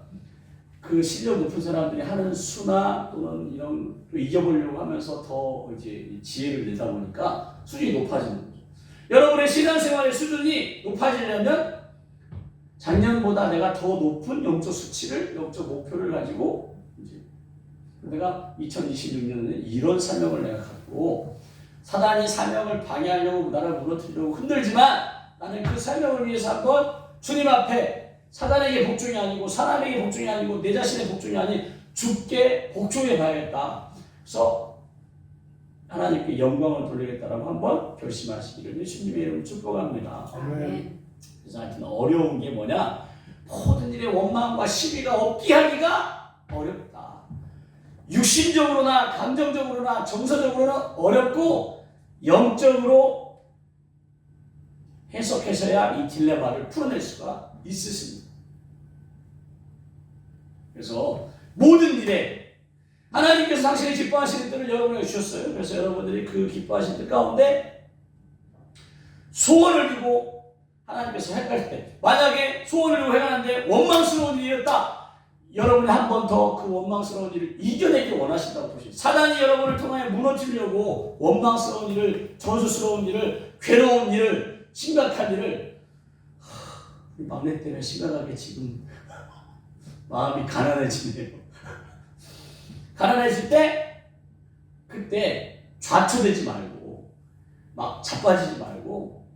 그 실력 높은 사람들이 하는 수나 또는 이런 또 이겨보려고 하면서 더 이제 지혜를 내다 보니까 수준이 높아지는 거죠. 여러분의 신앙생활의 수준이 높아지려면 작년보다 내가 더 높은 영적 수치를, 영적 목표를 가지고 이제 내가 2026년에 이런 사명을 내가 갖고 사단이 사명을 방해하려고 나를 무너뜨리려고 흔들지만 나는 그 사명을 위해서 한번 주님 앞에 사단에게 복종이 아니고 사람에게 복종이 아니고 내 자신의 복종이 아닌 주께 복종해 봐야겠다. 그래서 하나님께 영광을 돌리겠다라고 한번 결심하시기를 예수님의 이름으로 축복합니다. 아멘. 그래서 하여튼 어려운 게 뭐냐? 모든 일에 원망과 시비가 없게 하기가 어렵다. 육신적으로나 감정적으로나 정서적으로는 어렵고 영적으로 해석해서야 이 딜레마를 풀어낼 수가 있으십니다. 그래서 모든 일에 하나님께서 당신이 기뻐하시는 뜻을 여러분에게 주셨어요. 그래서 여러분들이 그 기뻐하시는 뜻 가운데 소원을 두고 하나님께서 헷갈릴 때 만약에 소원을 두고 행하는데 원망스러운 일이었다. 여러분이 한 번 더 그 원망스러운 일을 이겨내기 원하신다고 보십니다. 사단이 여러분을 통하여 무너뜨리려고 원망스러운 일을, 저주스러운 일을, 괴로운 일을, 심각한 일을 우리 막내 때문에 심각하게 지금 마음이 가난해지네요. 가난해질 때 그때 좌초되지 말고 막 자빠지지 말고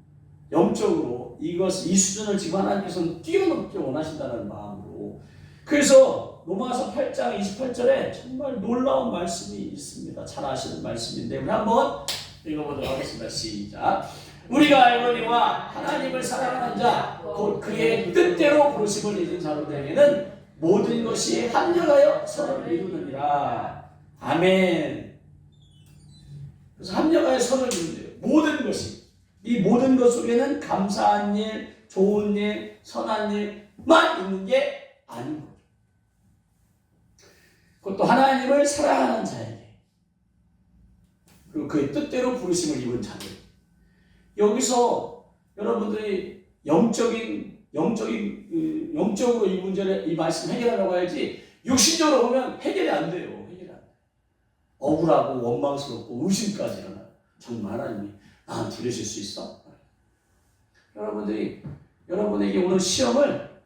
영적으로 이 수준을 지금 하나님께서는 뛰어넘게 원하신다는 마음으로. 그래서 로마서 8장 28절에 정말 놀라운 말씀이 있습니다. 잘 아시는 말씀인데 우리 한번 읽어보도록 하겠습니다. 시작. 우리가 알거니와 하나님을 사랑하는 자 곧 그의 뜻대로 부르심을 잊은 자들에게는 모든 것이 합력하여 선을 이루느니라. 아멘. 그래서 합력하여 선을 이루는데요. 모든 것이. 이 모든 것 속에는 감사한 일, 좋은 일, 선한 일만 있는 게 아닌 거죠. 그것도 하나님을 사랑하는 자에게 그리고 그의 뜻대로 부르심을 입은 자들. 여기서 여러분들이 영적으로 이 문제를 이 말씀 해결하려고 해야지 육신적으로 보면 해결이 안 돼요. 해결이 안 돼요. 억울하고 원망스럽고 의심까지 일어나요. 정말 하나님이 나한테 이러실 수 있어? 여러분에게 오는 시험을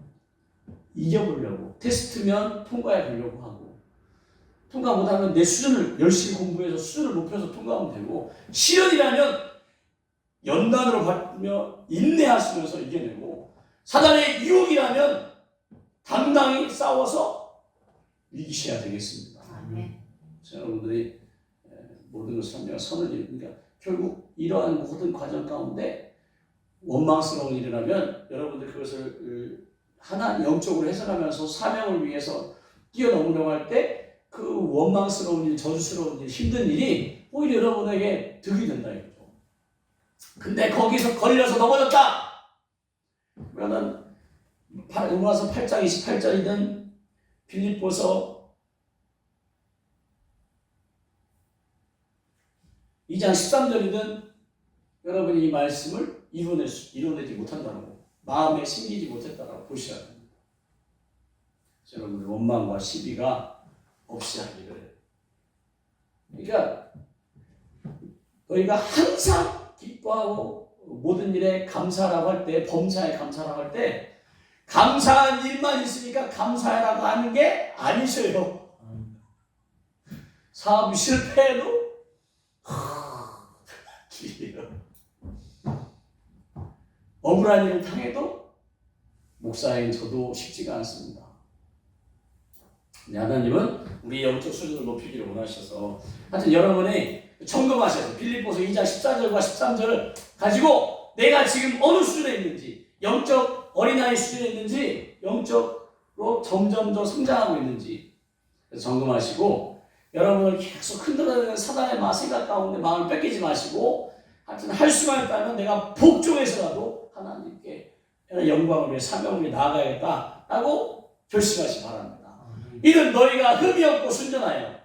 이겨보려고 테스트면 통과해 보려고 하고 통과 못하면 내 수준을 열심히 공부해서 수준을 높여서 통과하면 되고 시련이라면 연단으로 받으며 인내하시면서 이겨내고 사단의 유혹이라면 당당히 싸워서 이기셔야 되겠습니다. 아멘. 여러분들이 모든 것을 합리화 선을 이루니까 결국 이러한 모든 과정 가운데 원망스러운 일이라면 여러분들 그것을 하나 영적으로 해석하면서 사명을 위해서 뛰어넘으려고 할 때 그 원망스러운 일, 저주스러운 일, 힘든 일이 오히려 여러분에게 득이 된다 이거죠. 근데 거기서 걸려서 넘어졌다. 그러면 로마서 8장 28절이든 빌립보서 2장 13절이든 여러분이 이 말씀을 이뤄내지 못한다고 마음에 심기지 못했다고 보셔야 됩니다. 여러분들 원망과 시비가 없이 하기를. 그러니까 너희가 항상 기뻐하고 모든 일에 감사라고 할 때, 범사에 감사라고 할 때 감사한 일만 있으니까 감사하라고 하는 게 아니셔요. 사업이 실패해도 억울한 일을 당해도 목사인 저도 쉽지가 않습니다. 하나님은 우리 영적 수준을 높이기를 원하셔서 하여튼 여러분이 점검하셔서 빌립보서 2장 14절과 13절을 가지고 내가 지금 어느 수준에 있는지 영적 어린아이 수준에 있는지 영적으로 점점 더 성장하고 있는지 점검하시고 여러분을 계속 흔들어내는 사단의 생각 가운데 마음을 뺏기지 마시고 하여튼 할 수만 있다면 내가 복종해서라도 하나님께 영광을 위해 사명을 위해 나아가야겠다라고 결심하시기 바랍니다. 이는 너희가 흠이 없고 순전하여.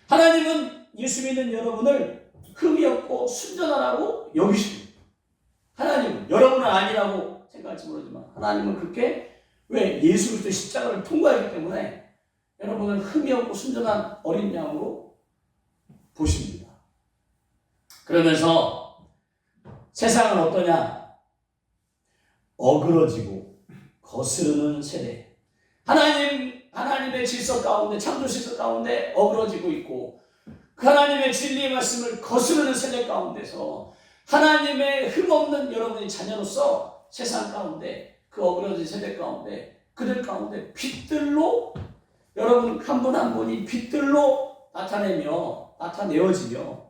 하나님은 예수 믿는 여러분을 흠이 없고 순전하라고 여기십니다. 하나님은 여러분은 아니라고 생각할지 모르지만 하나님은 그렇게 왜 예수 그리스도 십자가를 통과했기 때문에 여러분은 흠이 없고 순전한 어린 양으로 보십니다. 그러면서 세상은 어떠냐? 어그러지고 거스르는 세대. 하나님의 질서 가운데, 창조 질서 가운데 어그러지고 있고 그 하나님의 진리의 말씀을 거스르는 세대 가운데서 하나님의 흠없는 여러분의 자녀로서 세상 가운데 그 어그러진 세대 가운데 그들 가운데 빛들로 여러분 한 분 한 분이 빛들로 나타내어지며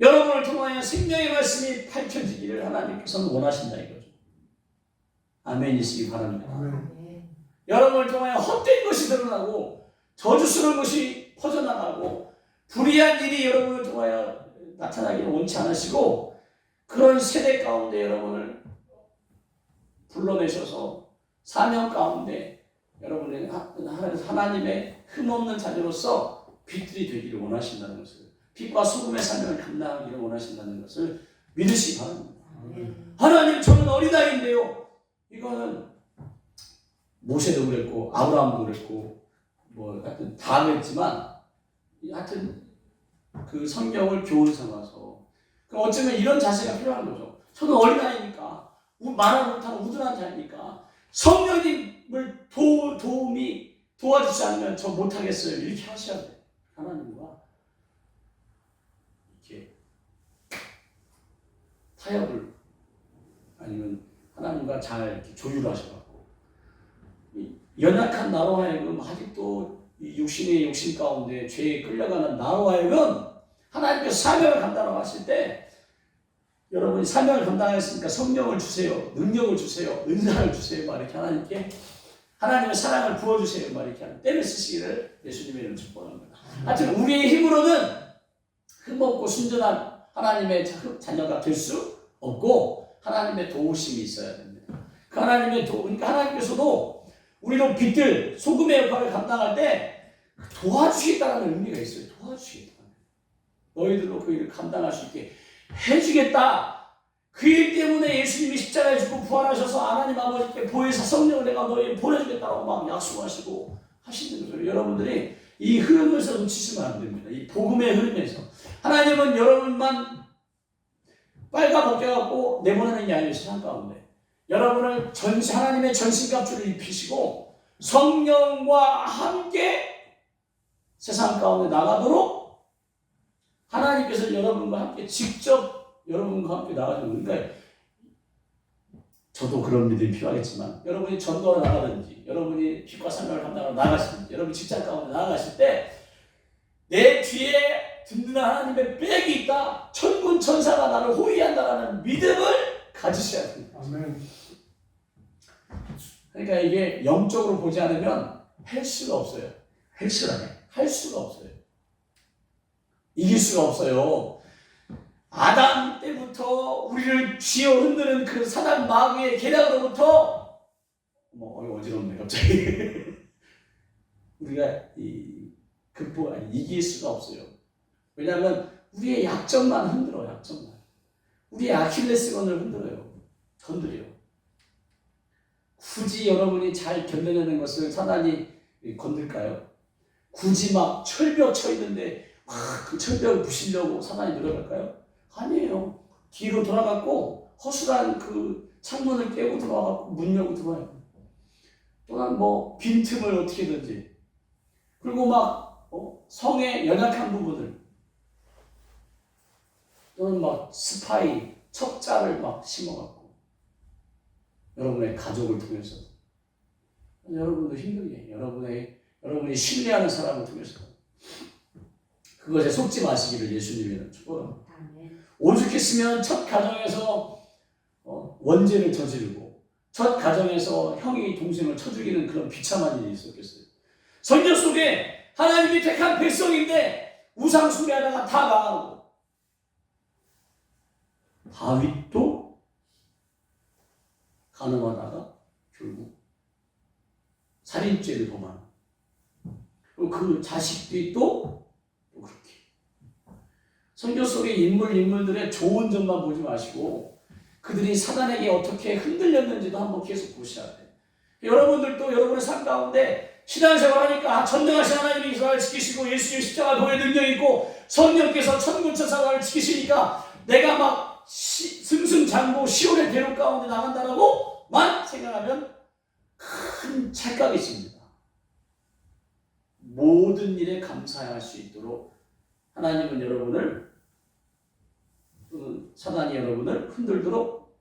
여러분을 통하여 생명의 말씀이 밝혀지기를 하나님께서는 원하신다 이거죠. 아멘이시기 바랍니다. 아멘. 여러분을 통하여 헛된 것이 드러나고 저주스러운 것이 퍼져나가고 불의한 일이 여러분을 통하여 나타나기를 원치 않으시고 그런 세대 가운데 여러분을 불러내셔서 사명 가운데 여러분의 하나님의 흠없는 자녀로서 빛들이 되기를 원하신다는 것을 빛과 소금의 사명을 감당하기를 원하신다는 것을 믿으시기 바랍니다. 하나님 저는 어린아이인데요. 이거는 모세도 그랬고 아브라함도 그랬고 뭐 하여튼 다 그랬지만 하여튼 그 성경을 교훈 삼아서 어쩌면 이런 자세가 필요한 거죠. 저는 어린아이니까 말을 못하는 우둔한 자니까 성령님을 도와주지 않으면 저 못하겠어요. 이렇게 하셔야 돼요. 하나님과 이렇게 타협을 아니면 하나님과 잘 이렇게 조율을 하셔갖고 연약한 나로 하여금 아직도 육신의 욕심 가운데 죄에 끌려가는 나로 하여금 하나님께서 사명을 감당하고 하실 때 여러분이 사명을 감당했으니까 성령을 주세요. 능력을 주세요. 은사를 주세요. 막 이렇게 하나님께 하나님의 사랑을 부어주세요. 막 이렇게 하는 때를 쓰시기를 예수님의 이름으로 축복합니다. 하여튼 우리의 힘으로는 흠없고 순전한 하나님의 자녀가 될 수 없고 하나님의 도우심이 있어야 됩니다. 그 하나님의 그러니까 하나님께서도 우리로 빛들 소금의 역할을 감당할 때 도와주시겠다는 의미가 있어요. 도와주시겠다. 너희들로 그 일을 감당할 수 있게 해주겠다. 그 일 때문에 예수님이 십자가에 죽고 부활하셔서 하나님 아버지께 보혜사 성령을 내가 너희를 보내주겠다고 막 약속하시고 하시는 거죠. 여러분들이 이 흐름에서 놓치시면 안 됩니다. 이 복음의 흐름에서 하나님은 여러분만 빨가벗겨갖고 내보내는 게 아니에요. 세상 가운데 여러분을 하나님의 전신갑주를 입히시고 성령과 함께 세상 가운데 나가도록 하나님께서 여러분과 함께 직접 여러분과 함께 나가시는 그러니까 저도 그런 믿음이 필요하겠지만 여러분이 전도하러 나가든지 여러분이 빛과 사명을 감당하러 나가시든지 여러분 직장 가운데 나가실 때 내 뒤에 든든한 하나님의 백이 있다. 천군 천사가 나를 호위한다라는 믿음을 가지셔야 됩니다. 아멘. 그러니까 이게 영적으로 보지 않으면 할 수가 없어요. 할 수가 없어요. 이길 수가 없어요. 아담 때부터 우리를 쥐어 흔드는 그 사단 마귀의 계략으로부터 어지럽네 갑자기 우리가 이길 수가 없어요. 왜냐하면 우리의 약점만 흔들어요. 약점만. 우리의 아킬레스건을 흔들어요. 건드려요. 굳이 여러분이 잘 견뎌내는 것을 사단이 건들까요? 굳이 막 철벽 쳐 있는데 그 철벽을 부시려고 사단이 노력할까요? 아니에요. 뒤로 돌아갔고 허술한 그 창문을 깨고 들어와갖고 문 열고 들어와요. 또는 빈틈을 어떻게든지 그리고 막 성의 연약한 부분을 또는 스파이 척자를 심어갖고 여러분의 가족을 통해서 여러분도 힘들게 여러분이 신뢰하는 사람을 통해서 그것에 속지 마시기를 예수님이 축복합니다. 오죽했으면 첫 가정에서 원죄를 저지르고 첫 가정에서 형이 동생을 쳐 죽이는 그런 비참한 일이 있었겠어요. 성경 속에 하나님이 택한 백성인데 우상 숭배하다가 다 망하고 다윗도 가늠하다가 결국 살인죄를 범하는 그리고 그 자식들이 또 그렇게. 성경 속의 인물들의 좋은 점만 보지 마시고 그들이 사단에게 어떻게 흔들렸는지도 한번 계속 보셔야 돼요. 여러분들도 여러분의 삶 가운데 신앙생활 하니까 전능하신 하나님이 이스라엘을 지키시고 예수님 십자가 보혈 능력이 있고 성령께서 천군천사를 지키시니까 내가 막 승승장구 시온의 대륙 가운데 나간다라고만 생각하면 큰 착각이 있습니다. 모든 일에 감사할 수 있도록 하나님은 여러분을 또는 사단이 여러분을 흔들도록.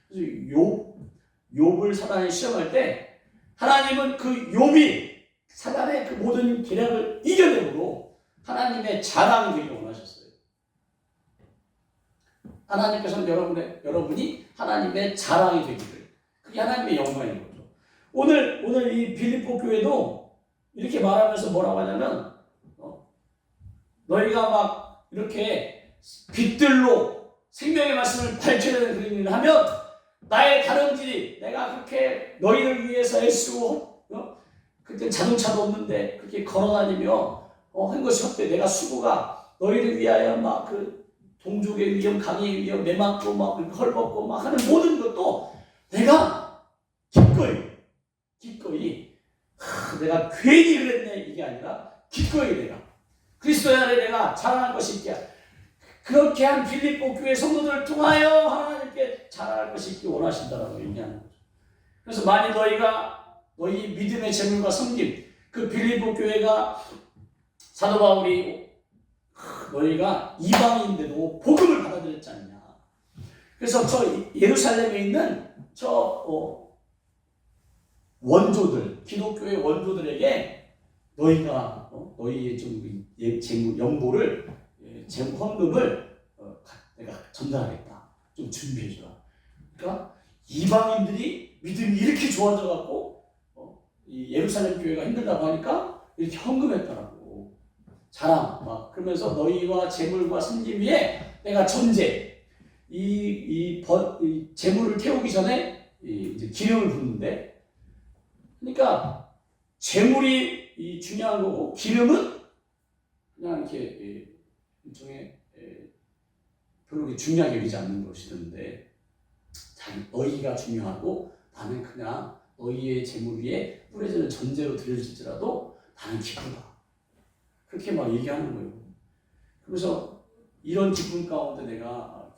그래서 욥을 사단이 시험할 때 하나님은 그 욥이 사단의 그 모든 계략을 이겨내므로 하나님의 자랑이 되기를 원하셨어요. 하나님께서는 여러분이 하나님의 자랑이 되기를, 그게 하나님의 영광인 거죠. 오늘 이 빌립보 교회도 이렇게 말하면서 뭐라고 하냐면 너희가 막 이렇게 빛들로 생명의 말씀을 밝혀내는 그런 일을 하면 나의 다름질이 내가 그렇게 너희를 위해서 애쓰고 그때 자동차도 없는데 그렇게 걸어다니며 한 것이 없대. 내가 수고가 너희를 위하여 막 그 동족의 위험, 강의 위험, 매맞고 막 헐벗고 막 하는 모든 것도 내가 기꺼이 내가 괜히 그랬네 이게 아니라 기꺼이 내가 그리스도의 안에 내가 자랑할 것이 있게 그렇게 한 빌립보 교회 성도들을 통하여 하나님께 자랑할 것이 있기 원하신다라고 얘기하는 거죠. 그래서 만일 너희 믿음의 재물과 섬김, 그 빌립보 교회가 사도 바울이 너희가 이방인인데도 복음을 받아들였지 않냐. 그래서 저 예루살렘에 있는 원조들, 기독교의 원조들에게 너희가 너희의 좀 재물 연보를 헌금을 내가 전달하겠다. 좀 준비해주라. 그러니까 이방인들이 믿음이 이렇게 좋아져갖고 이 예루살렘 교회가 힘들다고 하니까 이렇게 헌금했더라고. 자랑 막 그러면서 너희와 재물과 섬김 위에 내가 전제 이 재물을 태우기 전에 이제 기름을 붓는데, 그러니까 재물이 중요한 거고 기름은 그냥 이렇게 일종의 별로 중요하게 여기지 않는 것이던데 너희가 중요하고 나는 그냥 너희의 재물 위에 뿌려지는 전제로 드려질지라도 나는 기쁘다. 그렇게 막 얘기하는 거예요. 그래서 이런 기쁨 가운데 내가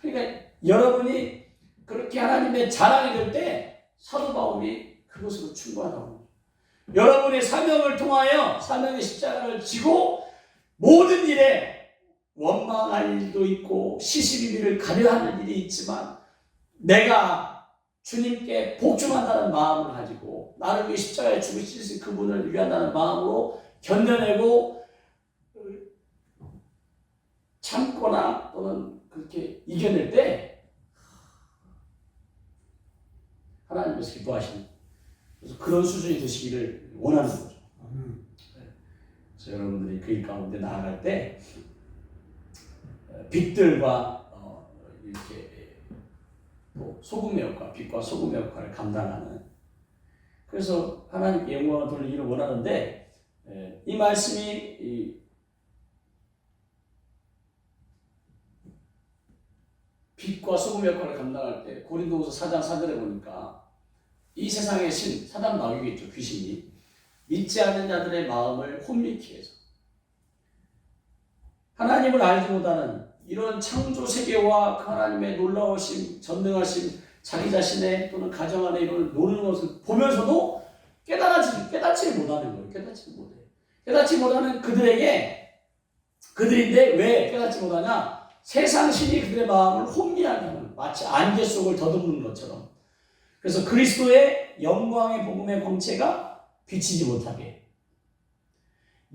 그러니까 여러분이 그렇게 하나님의 자랑이 될 때 사도 바울이 그것으로 충고하다고. 여러분의 사명을 통하여 사명의 십자가를 지고 모든 일에 원망할 일도 있고 시시비비를 가려하는 일이 있지만 내가 주님께 복종한다는 마음을 가지고 나를 위해 십자가에 죽으신 그분을 위한다는 마음으로 견뎌내고 참거나 또는 그렇게 이겨낼 때 하나님께서 기뻐하시는, 그래서 그런 수준이 되시기를 원하는 거죠. 그래서 여러분들이 그 일 가운데 나아갈 때 빛들과 이렇게 또 소금의 역할, 빛과 소금의 역할을 감당하는, 그래서 하나님께 영광을 돌리기를 원하는데 이 말씀이 빛과 소금의 역할을 감당할 때 고린도후서 4장 4절에 보니까 이 세상의 신, 사단 마귀겠죠. 귀신이 믿지 않는 자들의 마음을 혼미케 해서 하나님을 알지 못하는 이런 창조 세계와 그 하나님의 놀라우심, 전능하심, 자기 자신의 또는 가정 안에 이런 노는 것을 보면서도 깨닫지 못하는 거예요. 깨닫지 못하는 그들인데 왜 깨닫지 못하냐? 세상 신이 그들의 마음을 혼미하게 하는, 마치 안개 속을 더듬는 것처럼. 그래서 그리스도의 영광의 복음의 광채가 비치지 못하게.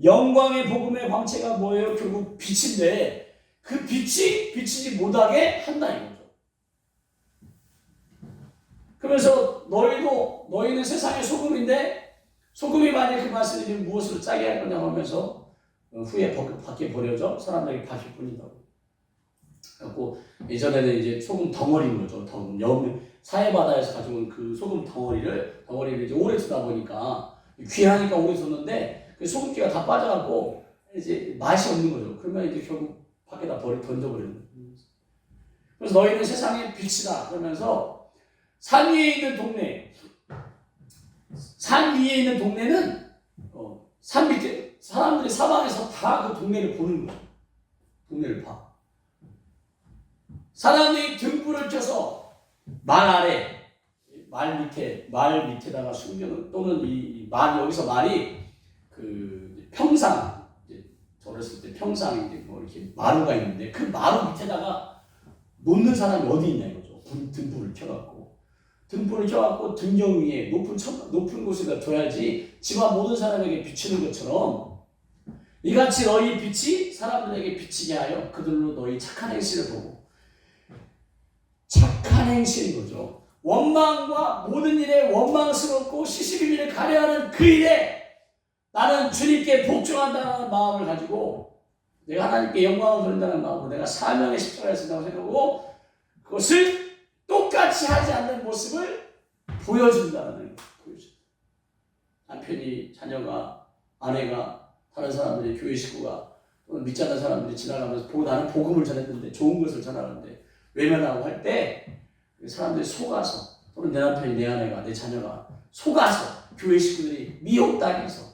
영광의 복음의 광채가 뭐예요? 결국 빛인데 그 빛이 비치지 못하게 한다 이거죠. 그러면서 너희는 세상의 소금인데 소금이 만약 그 맛을 무엇으로 짜게 할 거냐고 하면서 후에 밖에 버려져 사람들에게 바뀔 뿐이다고. 그래갖고 예전에는 이제 소금 덩어리인 거죠. 사해바다에서 가져온 그 소금 덩어리를 이제 오래 두다 보니까 귀하니까 오래 뒀는데 그 소금기가 다 빠져갖고 이제 맛이 없는 거죠. 그러면 이제 결국 밖에다 던져버리는 거예요. 그래서 너희는 세상의 빛이다 그러면서 산 위에 있는 동네는 산 밑에 사람들이 사방에서 다 그 동네를 보는 거예요. 동네를 봐. 사람들이 등불을 켜서 말 아래, 말 밑에다가 숨겨놓은, 또는 여기서 말이 그 평상, 저 어렸을 때 평상 이제 뭐 이렇게 마루가 있는데 그 마루 밑에다가 놓는 사람이 어디 있냐 이거죠. 등불을 켜갖고. 등불을 켜갖고 등경 위에 높은 곳에다 둬야지 집안 모든 사람에게 비추는 것처럼 이같이 너희 빛이 사람들에게 비치게 하여 그들로 너희 착한 행실을 보고. 착한 행실인 거죠. 원망과 모든 일에 원망스럽고 시시비비를 가려하는 그 일에 나는 주님께 복종한다는 마음을 가지고 내가 하나님께 영광을 돌린다는 마음으로 내가 사명의 십자가를 쓴다고 생각하고 그것을 똑같이 하지 않는 모습을 보여준다는 거예요. 남편이, 자녀가, 아내가, 다른 사람들이, 교회 식구가 또는 믿지 않는 사람들이 지나가면서 나는 복음을 전했는데 좋은 것을 전하는데 외면하고 할 때 사람들이 속아서 또는 내 남편이, 내 아내가, 내 자녀가 속아서 교회 식구들이 미혹당해서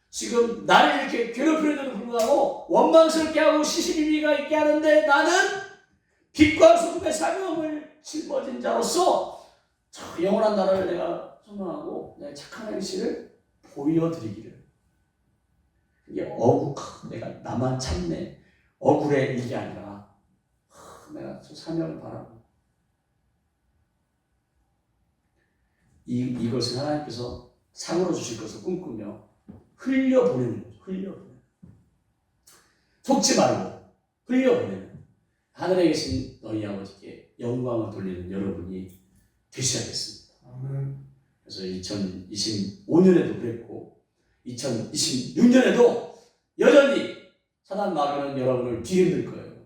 지금 나를 이렇게 괴롭히는데도 불구하고 원망스럽게 하고 시시비비가 있게 하는데 나는 빛과 소금의 사명을 짊어진 자로서 영원한 나라를 내가 소망하고 내가 착한 행실을 보여드리기를. 이게 내가 나만 참네 억울해 이게 아니라 내가 저 사명을 바라고 이것을 하나님께서 상으로 주실 것을 꿈꾸며 흘려보내는 거죠. 흘려보내는. 속지 말고 흘려보내는. 하늘에 계신 너희 아버지께 영광을 돌리는 여러분이 되셔야겠습니다. 그래서 2025년에도 그랬고 2026년에도 여전히 사단 마귀는 여러분을 뒤흔들 거예요.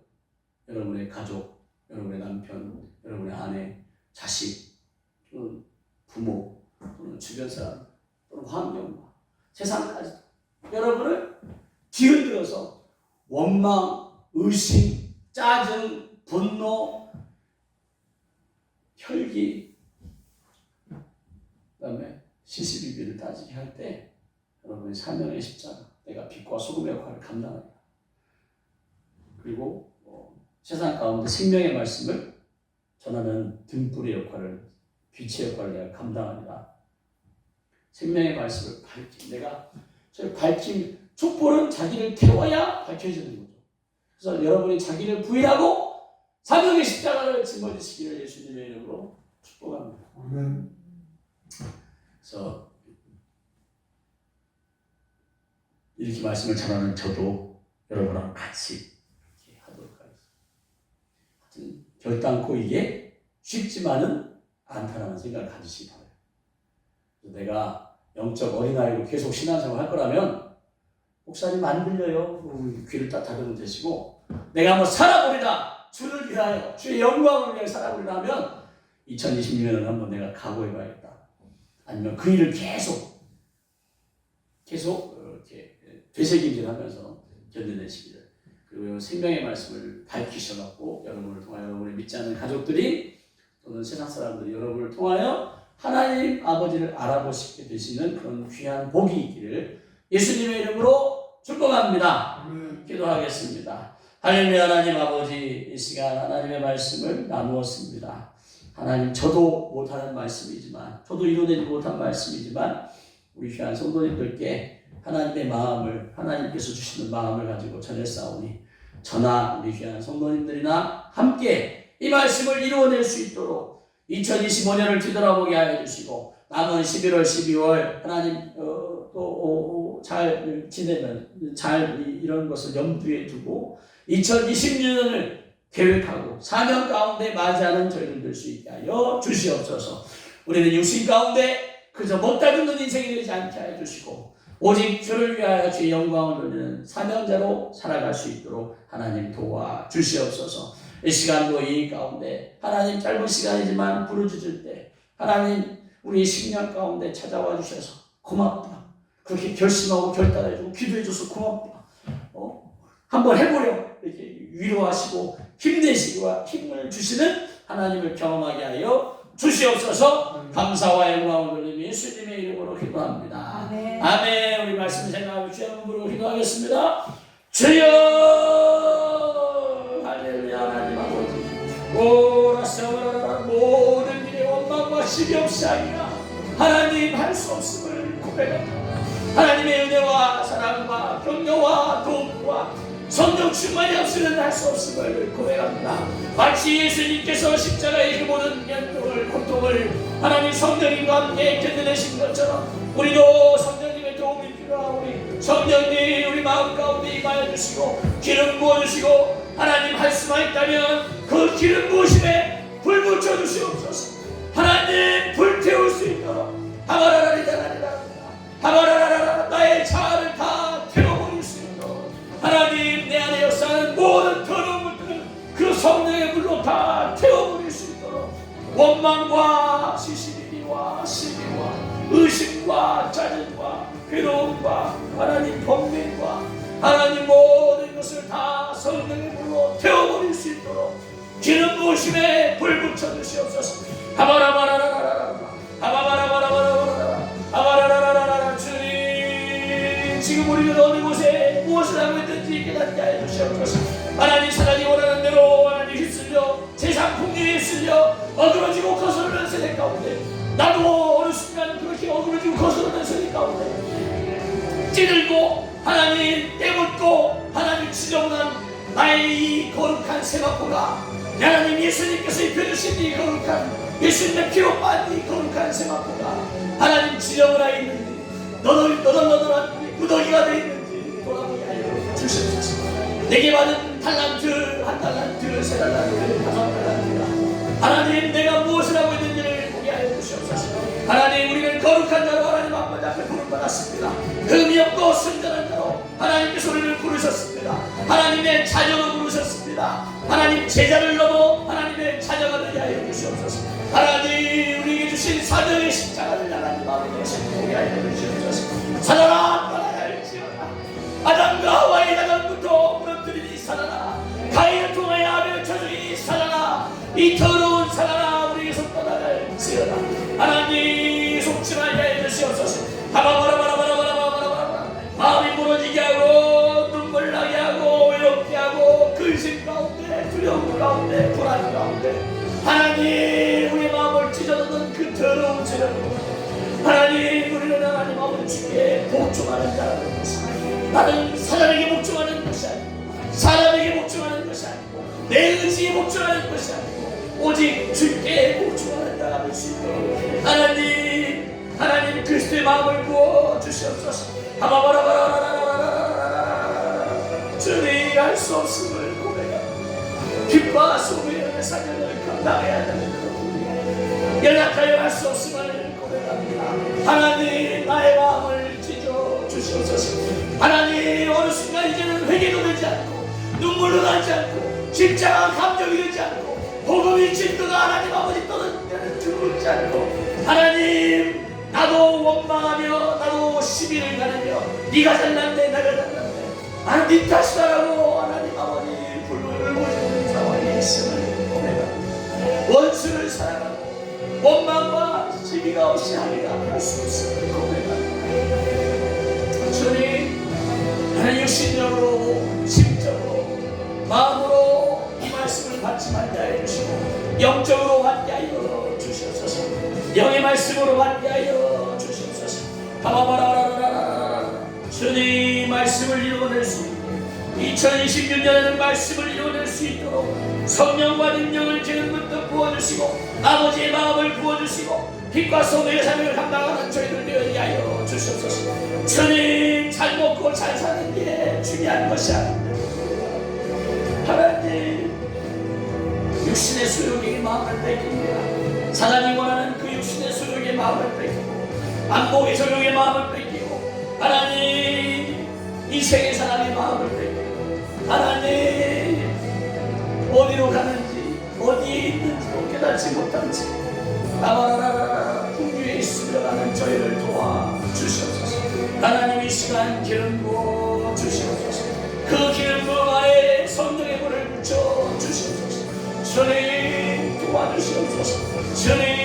여러분의 가족, 여러분의 남편, 여러분의 아내, 자식, 또는 부모, 또는 주변 사람, 또는 환경과 세상까지 여러분을 뒤흔들어서 원망, 의심, 짜증, 분노, 혈기, 그 다음에 시시비비를 따지게 할 때 여러분의 사명의 십자가, 내가 빛과 소금의 역할을 감당합니다. 그리고 세상 가운데 생명의 말씀을 전하는 등불의 역할을, 빛의 역할을 내가 감당합니다. 생명의 말씀을 내가 촛불은 자기를 태워야 밝혀지는 거죠. 그래서 여러분이 자기를 부인하고 사명의 십자가를 짊어지시기를 예수님의 이름으로 축복합니다. 그래서 이렇게 말씀을 전하는 저도 여러분하고 같이 이렇게 하도록 하겠습니다. 결단코 이게 쉽지만은 않다라는 생각을 가지시기 바라요. 내가 영적 어린아이로 계속 신앙생활 할 거라면 목사님 안 들려요. 귀를 딱 닫으면 되시고 내가 한번 살아보리라. 주를 위하여 주의 영광을 위해 살아보리라 하면 2026년은 한번 내가 각오해봐야겠다. 아니면 그 일을 계속 이렇게 되새김질하면서 견뎌내시기를. 그리고 생명의 말씀을 밝히셔갖고 여러분을 통하여 여러분이 믿지 않는 가족들이 또는 세상 사람들이 여러분을 통하여 하나님 아버지를 알아보시게 되시는 그런 귀한 복이 있기를 예수님의 이름으로 축복합니다. 기도하겠습니다. 할렐루야. 하나님 아버지, 이 시간 하나님의 말씀을 나누었습니다. 하나님, 저도 못하는 말씀이지만, 저도 이루어내지 못한 말씀이지만 우리 귀한 성도님들께 하나님의 마음을, 하나님께서 주시는 마음을 가지고 전했사오니 저나 우리 귀한 성도님들이나 함께 이 말씀을 이루어낼 수 있도록 2025년을 뒤돌아보게 하여 주시고 남은 11월, 12월 하나님 또 잘 지내면 이런 것을 염두에 두고 2026년을 계획하고 사명 가운데 맞이하는 저희들 될 수 있게 하여 주시옵소서. 우리는 육신 가운데 그저 못다 죽는 인생이 되지 않게 하여 주시고 오직 주를 위하여 주의 영광을 돌리는 사명자로 살아갈 수 있도록 하나님 도와 주시옵소서. 이 시간도 이 가운데 하나님 짧은 시간이지만 부르짖을 때 하나님 우리 식량 가운데 찾아와 주셔서 고맙다. 그렇게 결심하고 결단해주고 기도해줘서 고맙다. 한번 해보려 이렇게 위로하시고 힘내시기와 힘을 주시는 하나님을 경험하게 하여 주시옵소서. 감사와 영광을 돌리며 예수님의 이름으로 기도합니다. 아멘. 아멘. 우리 말씀 생각하며 주여 한번 부르고 기도하겠습니다. 주여 할렐루야. 하나님 아버지 오라사와라 모든 일에 원망과 시비 없이 하리라. 하나님 할 수 없음을 고백합니다. 하나님의 은혜와 사랑과 격려와 도움과 성령 충만이 없이는 할 수 없음을 고백합니다. 마치 예수님께서 십자가의 그 모든 연통을 고통을 하나님 성령님과 함께 견뎌내신 것처럼 우리도 성령님의 도움이 필요하오니 성령님 우리 마음 가운데 임하여 주시고 기름 부어주시고 하나님 할 수만 있다면 그 기름 부으심에 불 붙여 주시옵소서. 하나님 불 태울 수 있도록 하바라라라 나의 자아를 다 태워버릴 수 있도록 하나님 내 안에 역사하는 모든 더러운 것들을 그 성령의 불로 다 태워버릴 수 있도록 원망과 시시비비와 시비와 의심과 짜증과 괴로움과 하나님 번민과 하나님 모든 것을 다 성령의 불로 태워버릴 수 있도록 기름 부으심에 불 붙여 주시옵소서. 하바라바라라라라 하바바라바라바라바라 하바라라라라라. 주님 지금 우리는 어느 곳에 무엇을 하고 있는지 깨닫게 하여 주시옵소서. 하나님 사단이 원하는 대로 하나님 휩쓸려 세상 풍류에 휩쓸려 어그러지고 거스르는 세대 가운데 나도 어느 순간 그렇게 어그러지고 거스르는 세대 가운데 찌들고 하나님 때묻고 하나님 지저분한 나의 이 거룩한 세마포가 하나님 예수님께서 입혀주신 이 거룩한 예수님의 피로 빤 이 거룩한 세마포가 하나님 지저분하 있는지 너덜너덜한 무더기가 되어 있는지 돌아보게 하여 주시옵소서. 내게 받은 달란트 한 달란트 세 달란트 다섯 달란트가 하나님 내가 무엇을 하고 있는지를 보게 하여 주시옵소서. 하나님 우리는 거룩한 자로 하나님 아버지 앞에 부름받았습니다. 흠이 없고 순전한 자로 하나님께서 우리를 부르셨습니다. 하나님의 자녀로 부르셨습니다. 하나님 제자를 넘어 하나님의 자녀가 되게 하여 주시옵소서. 하나님 우리에게 주신 사명의 십자가를 하나님 아버지께서 보게 하여 주시옵소서. 사단아 떠나야 할지어다. 아담과 하와의 나간부터 무너뜨린 이 사단아 가인을 통하여 아벨을 쳐준 이 사단아 이 더러운 사단아 우리에게서 떠나갈지어다. 하나님 속지 말게 하여 주시옵소서. 하바바라바라바라바라바라바라 마음이 무너지게 하고 눈물 나게 하고 외롭게 하고 근심 가운데 두려움 가운데 불안 가운데 하나님 우리의 마음을 찢어놓는 그 더러운 죄로 하나님 우리는 하나님 아버지 주께 복종하는 자라는 것이 나는 사람에게 복종하는 것이 아니고 사람에게 복종하는 것이 아니고 내 의지에 복종하는 것이 아니고 오직 주께 복종하는 자가 될 수 있도록 하나님 그리스도의 마음을 부어 주시옵소서. 하바바라바라바라바라바라바라 주님 할 수 없음을 고백합니다. 빛과 소금의 사명을 감당해야 되는 것 연약하여 할 수 없음을 고백합니다. 하나님 나의 마음을 찢어 주시옵소서. 하나님 어느 순간 이제는 회개도 되지 않고 눈물도 나지 않고 십자가 감정이 되지 않고 복음이 진도가 하나님 아버지 떠는 데는 들어오지 않고 하나님 나도 원망하며 나도 시비를 가르며 네가 잘났네 내가 잘났네 네 탓이다라고 하나님 아버지 불을 보시는 상황에 있음을 고백합니다. 원수를 사랑하고 원망과 시비가 없이 하리라 할 수 없음을 고백합니다. 주님 하나님 육신적으로 심적으로 마음으로 이 말씀을 받지 말게 하여 주시고 영적으로 받게 하여 주시옵소서. 영의 말씀으로 받게 하여 주시옵소서. 하바바라라라라라 주님 말씀을 이루어낼 수 있고 2026년에는 말씀을 이루어낼 수 있도록 성령과 능력을 지금부터 부어주시고 아버지의 마음을 부어주시고 빛과 소명의 사명을 감당하는 저희들 되게 하여 주시옵소서. 주님 잘 먹고 잘 사는 게 중요한 것이 아닙니다. 하나님 육신의 소욕의 마음을 뺏깁니다. 사단이 원하는 그 육신의 소욕의 마음을 뺏기고 안목의 소욕의 마음을 뺏기고 하나님 이생의 사람의 마음을 뺏기고 하나님 어디로 가는지 어디에 있는지도 깨닫지 못한 채 나와라라라 풍류에 있으려가는 저희를 도와주시옵소서. 하나님 이 시간 기름 부어 주시옵소서. 그 기름 부어 아래 성령의 불을 붙여 주시옵소서. 주님 도와주시옵소서. 주님